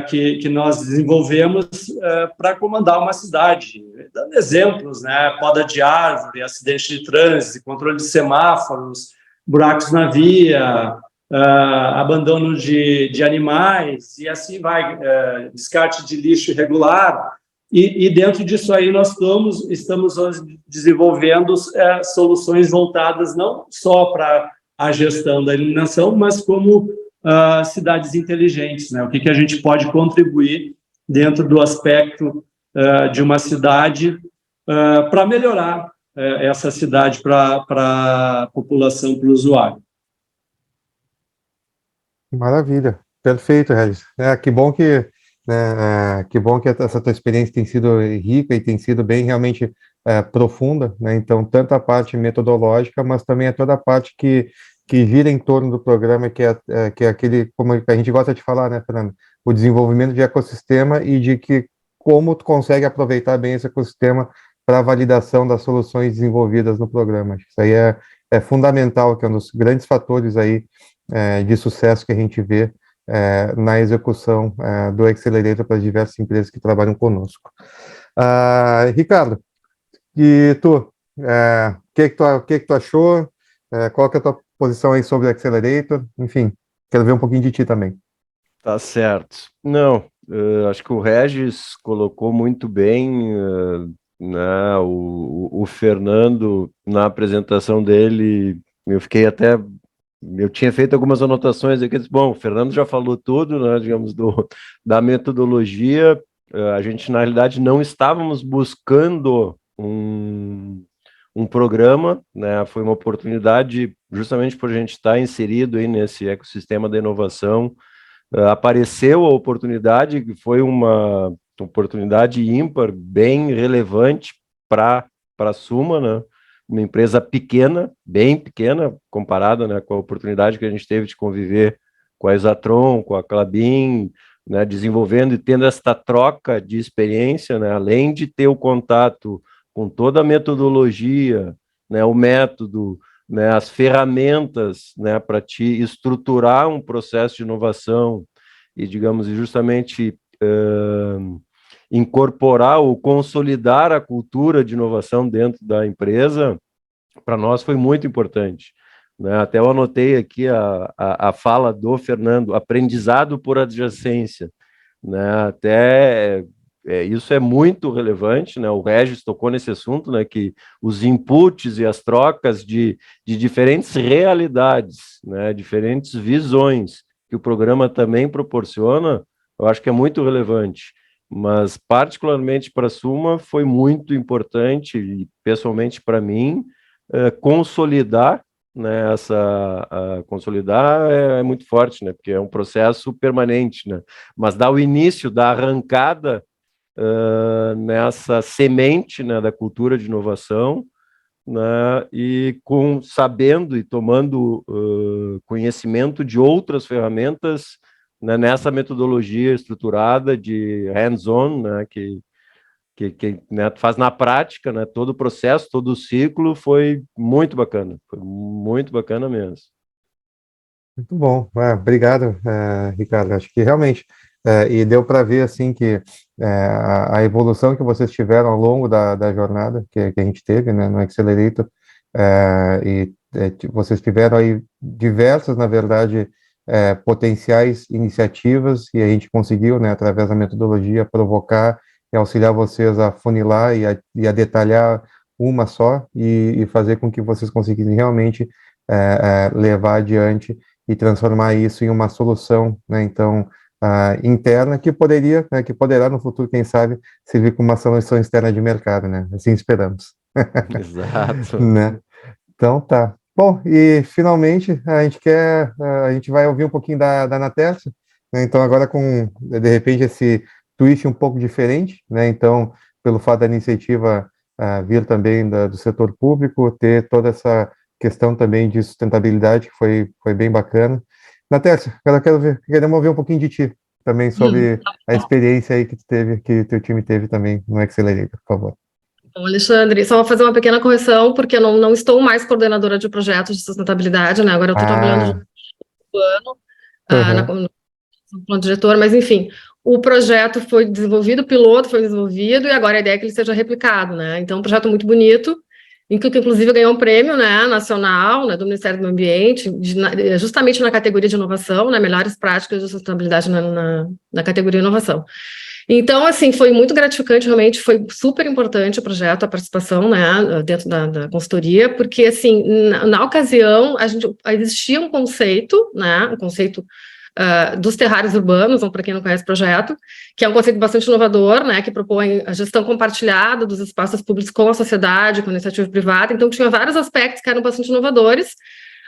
que nós desenvolvemos para comandar uma cidade. Dando exemplos, né? Poda de árvore, acidente de trânsito, controle de semáforos, buracos na via, abandono de animais, e assim vai, descarte de lixo irregular. E dentro disso aí nós estamos desenvolvendo soluções voltadas não só para a gestão da iluminação, mas como cidades inteligentes, né? O que a gente pode contribuir dentro do aspecto de uma cidade para melhorar essa cidade para a população, para o usuário. Maravilha, perfeito, Regis. Que bom que essa tua experiência tem sido rica e tem sido bem realmente profunda, né? Então, tanto a parte metodológica, mas também é toda a parte que gira em torno do programa, que é aquele, como a gente gosta de falar, né, Fernando? O desenvolvimento de ecossistema e de como tu consegue aproveitar bem esse ecossistema para a validação das soluções desenvolvidas no programa. Isso aí é fundamental, que é um dos grandes fatores aí de sucesso que a gente vê na execução do Accelerator para as diversas empresas que trabalham conosco. Ricardo, e tu, o que tu achou? Qual que é a tua posição aí sobre o Accelerator? Enfim, quero ver um pouquinho de ti também. Tá certo. Não, acho que o Regis colocou muito bem, né, o Fernando, na apresentação dele, eu tinha feito algumas anotações aqui, bom, o Fernando já falou tudo, né, digamos, da metodologia. A gente, na realidade, não estávamos buscando um programa, né, foi uma oportunidade, justamente por a gente estar inserido aí nesse ecossistema da inovação. Apareceu a oportunidade, que foi uma oportunidade ímpar, bem relevante para a Suma, né? Uma empresa pequena, bem pequena, comparada, né, com a oportunidade que a gente teve de conviver com a Exatron, com a Klabin, né, desenvolvendo e tendo esta troca de experiência, né, além de ter o contato com toda a metodologia, né, o método, né, as ferramentas, né, para te estruturar um processo de inovação e, digamos, justamente incorporar ou consolidar a cultura de inovação dentro da empresa, para nós foi muito importante, né? Até eu anotei aqui a fala do Fernando, aprendizado por adjacência, né? Até isso é muito relevante, né? O Regis tocou nesse assunto, né? Que os inputs e as trocas de diferentes realidades, né? Diferentes visões que o programa também proporciona, eu acho que é muito relevante. Mas, particularmente para a Suma, foi muito importante, e pessoalmente para mim, consolidar, né, consolidar é muito forte, né? Porque é um processo permanente, né? Mas dar o início, da arrancada nessa semente, né, da cultura de inovação, né, e sabendo e tomando conhecimento de outras ferramentas, né, nessa metodologia estruturada de hands-on, né, que né, faz na prática, né, todo o processo, todo o ciclo, foi muito bacana mesmo. Muito bom, obrigado, Ricardo. Acho que realmente, e deu para ver assim que a evolução que vocês tiveram ao longo da jornada que a gente teve, né, no Accelerator, vocês tiveram aí diversas, na verdade, potenciais iniciativas, e a gente conseguiu, né, através da metodologia, provocar e auxiliar vocês a funilar e a detalhar uma só e fazer com que vocês conseguissem realmente levar adiante e transformar isso em uma solução, né, então, interna, que poderá no futuro, quem sabe, servir como uma solução externa de mercado, né, assim esperamos. Exato. Né? Então, tá. Bom, e finalmente a gente vai ouvir um pouquinho da Natércia, né, então agora com, de repente, esse twist um pouco diferente, né, então, pelo fato da iniciativa vir também do setor público, ter toda essa questão também de sustentabilidade, que foi bem bacana. Natércia, queremos ouvir um pouquinho de ti, também sobre a experiência aí que teu time teve também no Accelerator, por favor. Bom, Alexandre, só vou fazer uma pequena correção, porque eu não estou mais coordenadora de projetos de sustentabilidade, né? Agora eu estou trabalhando no ano, no plano diretor, mas enfim, o projeto foi desenvolvido, o piloto foi desenvolvido, e agora a ideia é que ele seja replicado, né? Então, um projeto muito bonito, que inclusive ganhou um prêmio, né, nacional, né, do Ministério do Meio Ambiente, justamente na categoria de inovação, né, melhores práticas de sustentabilidade na categoria inovação. Então, assim, foi muito gratificante, realmente, foi super importante o projeto, a participação, né, dentro da consultoria, porque, assim, na ocasião, existia um conceito, né, dos terrários urbanos, para quem não conhece o projeto, que é um conceito bastante inovador, né, que propõe a gestão compartilhada dos espaços públicos com a sociedade, com a iniciativa privada. Então, tinha vários aspectos que eram bastante inovadores,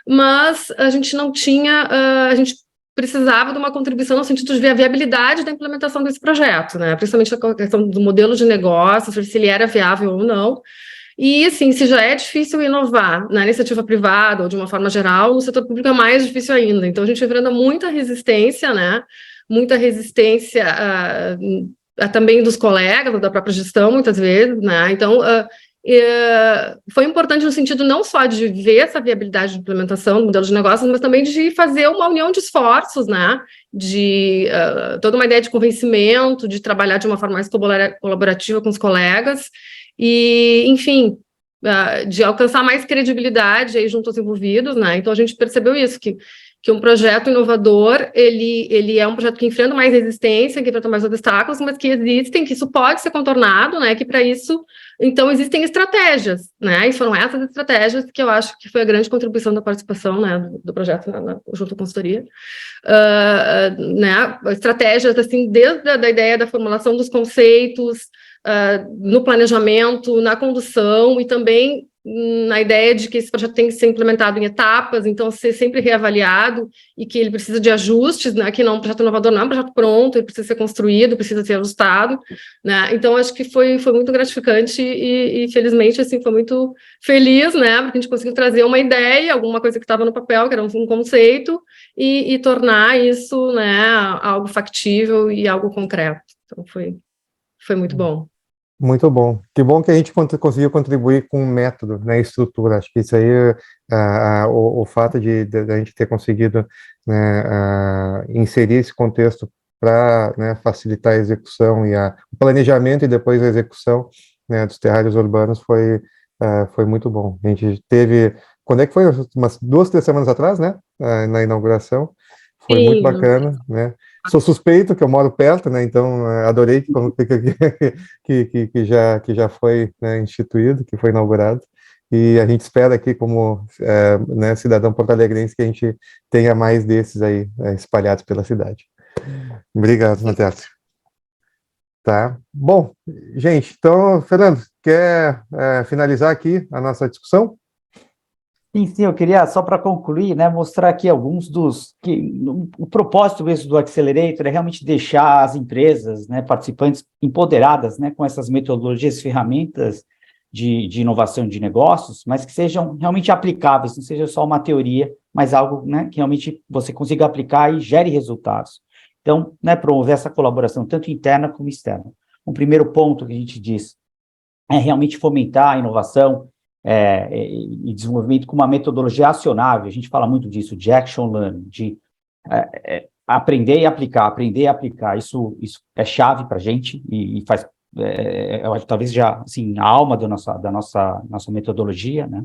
mas a gente não tinha, a gente precisava de uma contribuição no sentido de ver a viabilidade da implementação desse projeto, né, principalmente a questão do modelo de negócio, se ele era viável ou não. E, assim, se já é difícil inovar na iniciativa privada ou de uma forma geral, no setor público é mais difícil ainda. Então, a gente enfrenta muita resistência, né? Muita resistência também dos colegas, da própria gestão, muitas vezes, né? Então, foi importante no sentido não só de ver essa viabilidade de implementação do modelo de negócios, mas também de fazer uma união de esforços, né? De toda uma ideia de convencimento, de trabalhar de uma forma mais colaborativa com os colegas, e, enfim, de alcançar mais credibilidade aí junto aos envolvidos, né? Então, a gente percebeu isso, que um projeto inovador, ele é um projeto que enfrenta mais resistência, que enfrenta mais obstáculos, mas que existem, que isso pode ser contornado, né? Que para isso, então, existem estratégias, né? E foram essas estratégias que eu acho que foi a grande contribuição da participação, né, do projeto junto à consultoria. Né? Estratégias, assim, desde a ideia da formulação dos conceitos, no planejamento, na condução e também na ideia de que esse projeto tem que ser implementado em etapas, então ser sempre reavaliado e que ele precisa de ajustes, né, que não, um projeto inovador não é um projeto pronto, ele precisa ser construído, precisa ser ajustado, né, então acho que foi muito gratificante e felizmente, assim, foi muito feliz, né, porque a gente conseguiu trazer uma ideia, alguma coisa que estava no papel, que era um conceito, e tornar isso, né, algo factível e algo concreto, então foi muito bom. Muito bom. Que bom que a gente conseguiu contribuir com o método, né, estrutura. Acho que isso aí, o fato de a gente ter conseguido, né, inserir esse contexto para, né, facilitar a execução e o planejamento e depois a execução, né, dos terrários urbanos foi muito bom. A gente teve, quando é que foi? Umas 2, 3 semanas atrás, né, na inauguração. Foi Sim. muito bacana, né? Sou suspeito que eu moro perto, né? Então adorei que já foi, né, instituído, que foi inaugurado. E a gente espera aqui, como né, cidadão porto-alegrense, que a gente tenha mais desses aí espalhados pela cidade. Obrigado, Natália. Tá. Bom, gente, então, Fernando, quer finalizar aqui a nossa discussão? Sim, eu queria, só para concluir, né, mostrar aqui alguns o propósito mesmo do Accelerator é realmente deixar as empresas, né, participantes empoderadas, né, com essas metodologias, ferramentas de inovação de negócios, mas que sejam realmente aplicáveis, não seja só uma teoria, mas algo, né, que realmente você consiga aplicar e gere resultados. Então, né, promover essa colaboração, tanto interna como externa. Um primeiro ponto que a gente diz é realmente fomentar a inovação, e desenvolvimento com uma metodologia acionável. A gente fala muito disso, de action learning, de aprender e aplicar. Isso é chave para a gente e faz, eu acho, talvez já, assim, a alma da nossa metodologia, né?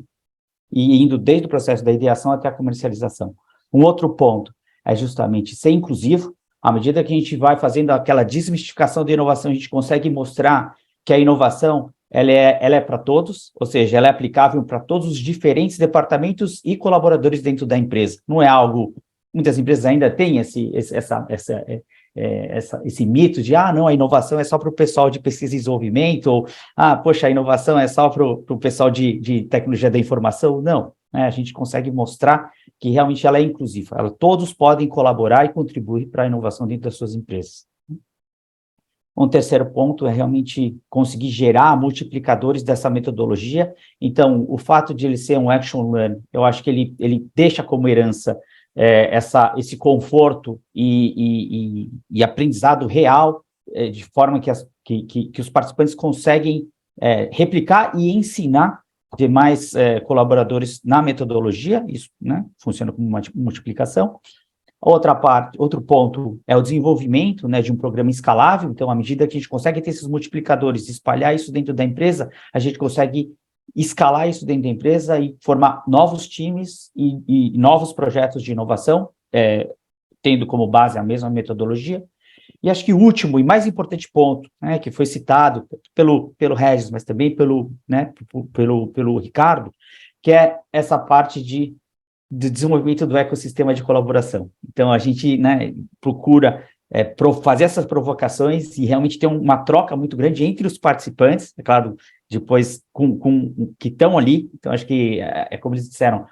E indo desde o processo da ideação até a comercialização. Um outro ponto é justamente ser inclusivo. À medida que a gente vai fazendo aquela desmistificação da inovação, a gente consegue mostrar que a inovação ela é para todos, ou seja, ela é aplicável para todos os diferentes departamentos e colaboradores dentro da empresa. Não é algo... Muitas empresas ainda têm esse mito de, não, a inovação é só para o pessoal de pesquisa e desenvolvimento, ou, poxa, a inovação é só para o pessoal de tecnologia da informação. Não, né? A gente consegue mostrar que realmente ela é inclusiva. Todos podem colaborar e contribuir para a inovação dentro das suas empresas. Um terceiro ponto é realmente conseguir gerar multiplicadores dessa metodologia. Então, o fato de ele ser um action learn, eu acho que ele deixa como herança esse conforto e aprendizado real, de forma que os participantes conseguem replicar e ensinar demais colaboradores na metodologia. Isso, né, funciona como uma multiplicação. Outro ponto é o desenvolvimento, né, de um programa escalável. Então, à medida que a gente consegue ter esses multiplicadores, espalhar isso dentro da empresa, a gente consegue escalar isso dentro da empresa e formar novos times e novos projetos de inovação, tendo como base a mesma metodologia. E acho que o último e mais importante ponto, né, que foi citado pelo Regis, mas também pelo Ricardo, que é essa parte de desenvolvimento do ecossistema de colaboração. Então, a gente, né, procura fazer essas provocações e realmente ter uma troca muito grande entre os participantes, é claro, depois que estão ali. Então, acho que, como eles disseram,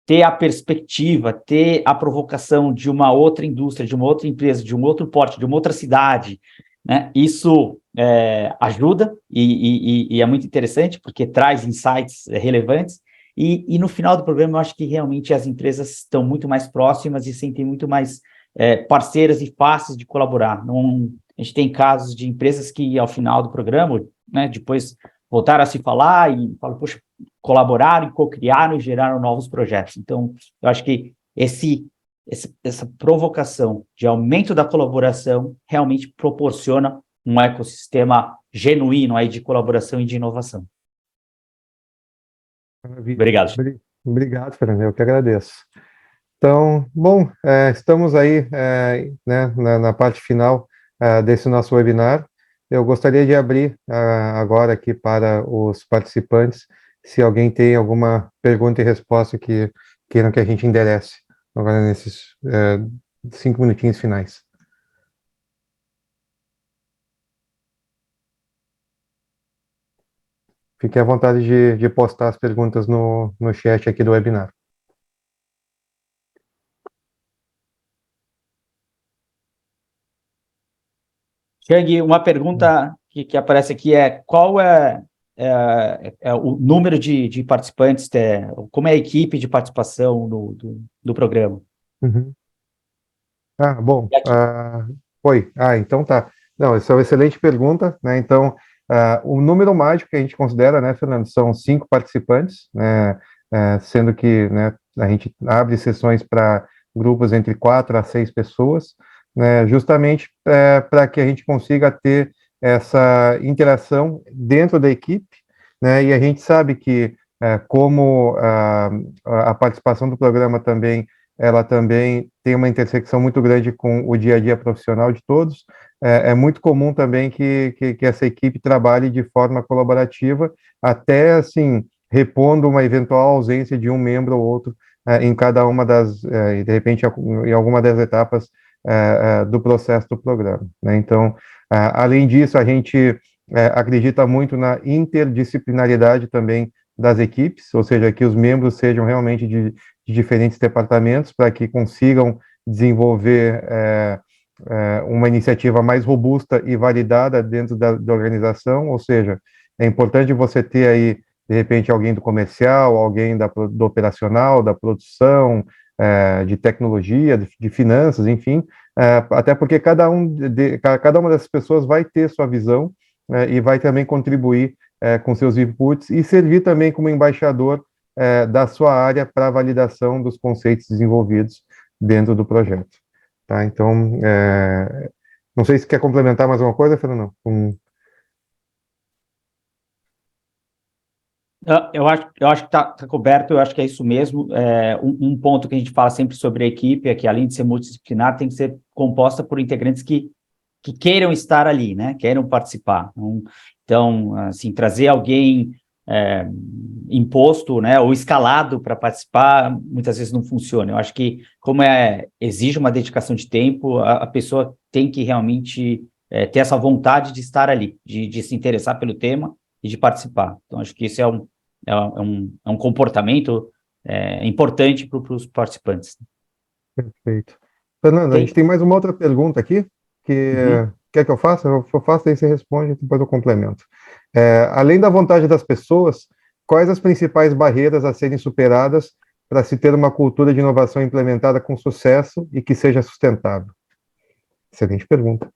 ter a perspectiva, ter a provocação de uma outra indústria, de uma outra empresa, de um outro porte, de uma outra cidade, né? Isso ajuda e é muito interessante, porque traz insights relevantes, e no final do programa eu acho que realmente as empresas estão muito mais próximas e sentem muito mais parceiras e fáceis de colaborar. Não, a gente tem casos de empresas que, ao final do programa, né, depois voltaram a se falar e falam, poxa, colaboraram, co-criaram e geraram novos projetos. Então, eu acho que essa provocação de aumento da colaboração realmente proporciona um ecossistema genuíno aí de colaboração e de inovação. Maravilha. Obrigado. Obrigado, Fernando, eu que agradeço. Então, bom, estamos aí né, na parte final desse nosso webinar. Eu gostaria de abrir agora aqui para os participantes, se alguém tem alguma pergunta e resposta que queiram que a gente enderece agora nesses 5 minutinhos finais. Fique à vontade de postar as perguntas no chat aqui do webinar. Chang, uma pergunta que aparece aqui qual é o número de participantes, como é a equipe de participação do programa? Uhum. Bom, oi, então tá. Não, essa é uma excelente pergunta, né? Então, o número mágico que a gente considera, né, Fernando, são 5 participantes, né, sendo que, né, a gente abre sessões para grupos entre 4 a 6 pessoas, né, justamente para que a gente consiga ter essa interação dentro da equipe, né, e a gente sabe que, como a participação do programa também, ela também tem uma intersecção muito grande com o dia a dia profissional de todos, é muito comum também que essa equipe trabalhe de forma colaborativa, até, assim, repondo uma eventual ausência de um membro ou outro em cada uma das, de repente, em alguma das etapas do processo do programa, né? Então, além disso, a gente acredita muito na interdisciplinaridade também das equipes, ou seja, que os membros sejam realmente de diferentes departamentos para que consigam desenvolver uma iniciativa mais robusta e validada dentro da organização, ou seja, é importante você ter aí, de repente, alguém do comercial, alguém do operacional, da produção, de tecnologia, de finanças, enfim, até porque cada uma dessas pessoas vai ter sua visão e vai também contribuir com seus inputs e servir também como embaixador da sua área para a validação dos conceitos desenvolvidos dentro do projeto. Tá? Então, não sei se quer complementar mais alguma coisa, Fernando? Eu acho que está coberto, eu acho que é isso mesmo. Um ponto que a gente fala sempre sobre a equipe é que, além de ser multidisciplinar, tem que ser composta por integrantes que queiram estar ali, né? Queiram participar. Então, assim, trazer alguém imposto, né, ou escalado para participar, muitas vezes não funciona. Eu acho que, como exige uma dedicação de tempo, a pessoa tem que realmente ter essa vontade de estar ali, de se interessar pelo tema e de participar. Então, acho que isso é um comportamento importante para os participantes. Perfeito. Fernando, a gente tem mais uma outra pergunta aqui, que quer que eu faça? Eu faço, aí você responde, depois eu complemento. Além da vontade das pessoas, quais as principais barreiras a serem superadas para se ter uma cultura de inovação implementada com sucesso e que seja sustentável? Excelente pergunta.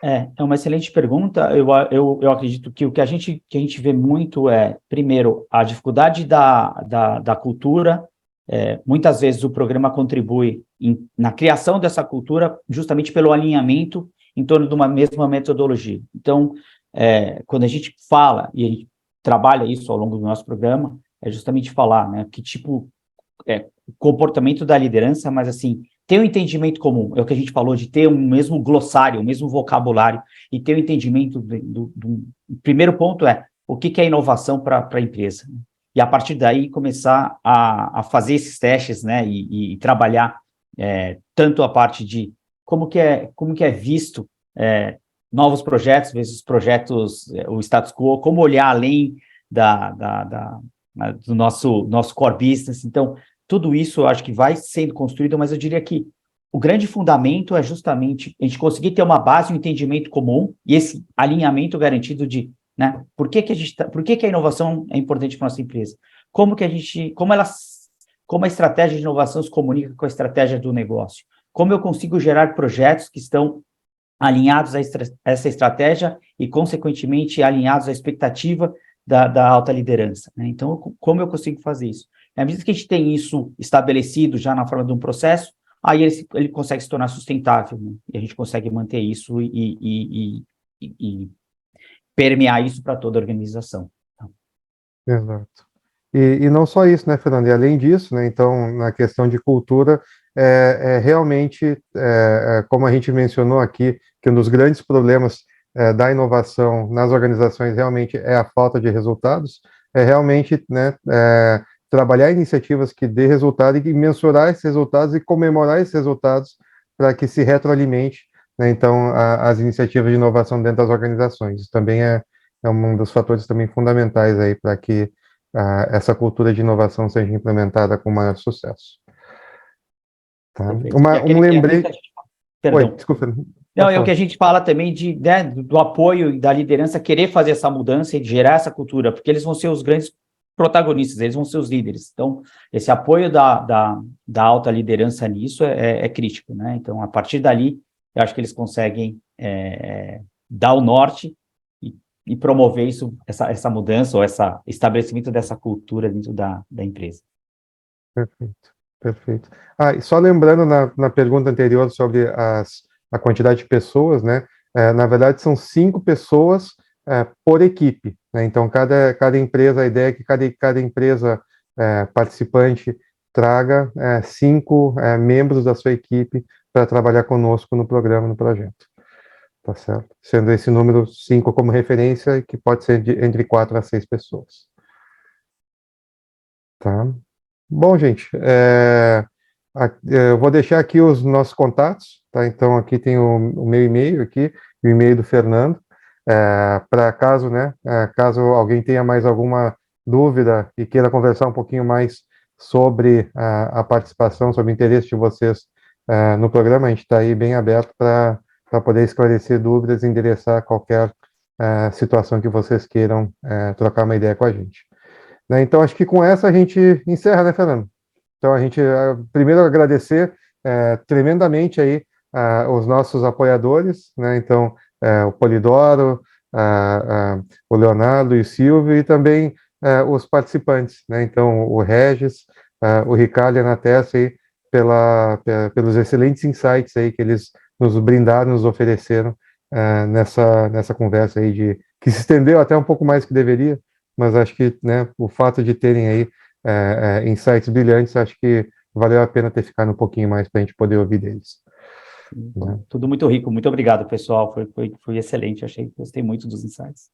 É uma excelente pergunta. Eu acredito que o que a gente vê muito primeiro, a dificuldade da cultura. Muitas vezes o programa contribui na criação dessa cultura justamente pelo alinhamento em torno de uma mesma metodologia. Então, quando a gente fala, e a gente trabalha isso ao longo do nosso programa, é justamente falar, né, que tipo, comportamento da liderança, mas assim, ter um entendimento comum, é o que a gente falou, de ter um mesmo glossário, o mesmo vocabulário, e ter um entendimento do primeiro ponto o que é inovação para a empresa, né? E a partir daí começar a fazer esses testes, né, e trabalhar tanto a parte de como que é visto novos projetos, vezes projetos, o status quo, como olhar além do nosso core business. Então, tudo isso eu acho que vai sendo construído, mas eu diria que o grande fundamento é justamente a gente conseguir ter uma base, um entendimento comum e esse alinhamento garantido de, né, por que a inovação é importante para a nossa empresa? Como a estratégia de inovação se comunica com a estratégia do negócio? Como eu consigo gerar projetos que estão alinhados a essa estratégia e, consequentemente, alinhados à expectativa da alta liderança, né? Então, como eu consigo fazer isso? À medida que a gente tem isso estabelecido já na forma de um processo, aí ele consegue se tornar sustentável, né? E a gente consegue manter isso e permear isso para toda a organização. Exato. E não só isso, né, Fernando? E além disso, né, então, na questão de cultura, realmente, como a gente mencionou aqui, que um dos grandes problemas da inovação nas organizações realmente é a falta de resultados, realmente, né, trabalhar iniciativas que dê resultado e mensurar esses resultados e comemorar esses resultados para que se retroalimente, né, então, as iniciativas de inovação dentro das organizações. Isso também é um dos fatores também fundamentais aí para que essa cultura de inovação seja implementada com maior sucesso. Tá? Um lembrete... Perdão. Oi, desculpa. Não, é o que a gente fala também né, do apoio e da liderança querer fazer essa mudança e gerar essa cultura, porque eles vão ser os grandes protagonistas, eles vão ser os líderes. Então, esse apoio da alta liderança nisso é crítico, né? Então, a partir dali, eu acho que eles conseguem dar o norte e promover essa mudança ou esse estabelecimento dessa cultura dentro da empresa. Perfeito, perfeito. E só lembrando na pergunta anterior sobre a quantidade de pessoas, né? Na verdade, são 5 pessoas por equipe, né? Então, cada empresa, a ideia é que cada empresa participante traga 5 membros da sua equipe para trabalhar conosco no programa, no projeto. Tá certo? Sendo esse número 5 como referência, que pode ser entre 4 a 6 pessoas. Tá? Bom, gente, eu vou deixar aqui os nossos contatos, tá? Então, aqui tem o meu e-mail aqui, o e-mail do Fernando, para caso, né, caso alguém tenha mais alguma dúvida e queira conversar um pouquinho mais sobre a participação, sobre o interesse de vocês no programa, a gente está aí bem aberto para poder esclarecer dúvidas e endereçar qualquer situação que vocês queiram trocar uma ideia com a gente. Né, então, acho que com essa a gente encerra, né, Fernando? Então, a gente, primeiro, agradecer tremendamente aí os nossos apoiadores, né, então, o Polidoro, o Leonardo e o Silvio, e também os participantes, né, então, o Regis, o Ricardo e a Natessa aí, pelos excelentes insights aí que eles nos brindaram, nos ofereceram nessa conversa aí que se estendeu até um pouco mais que deveria, mas acho que, né, o fato de terem aí insights brilhantes, acho que valeu a pena ter ficado um pouquinho mais para a gente poder ouvir deles. Tudo muito rico, muito obrigado, pessoal, foi excelente, gostei muito dos insights.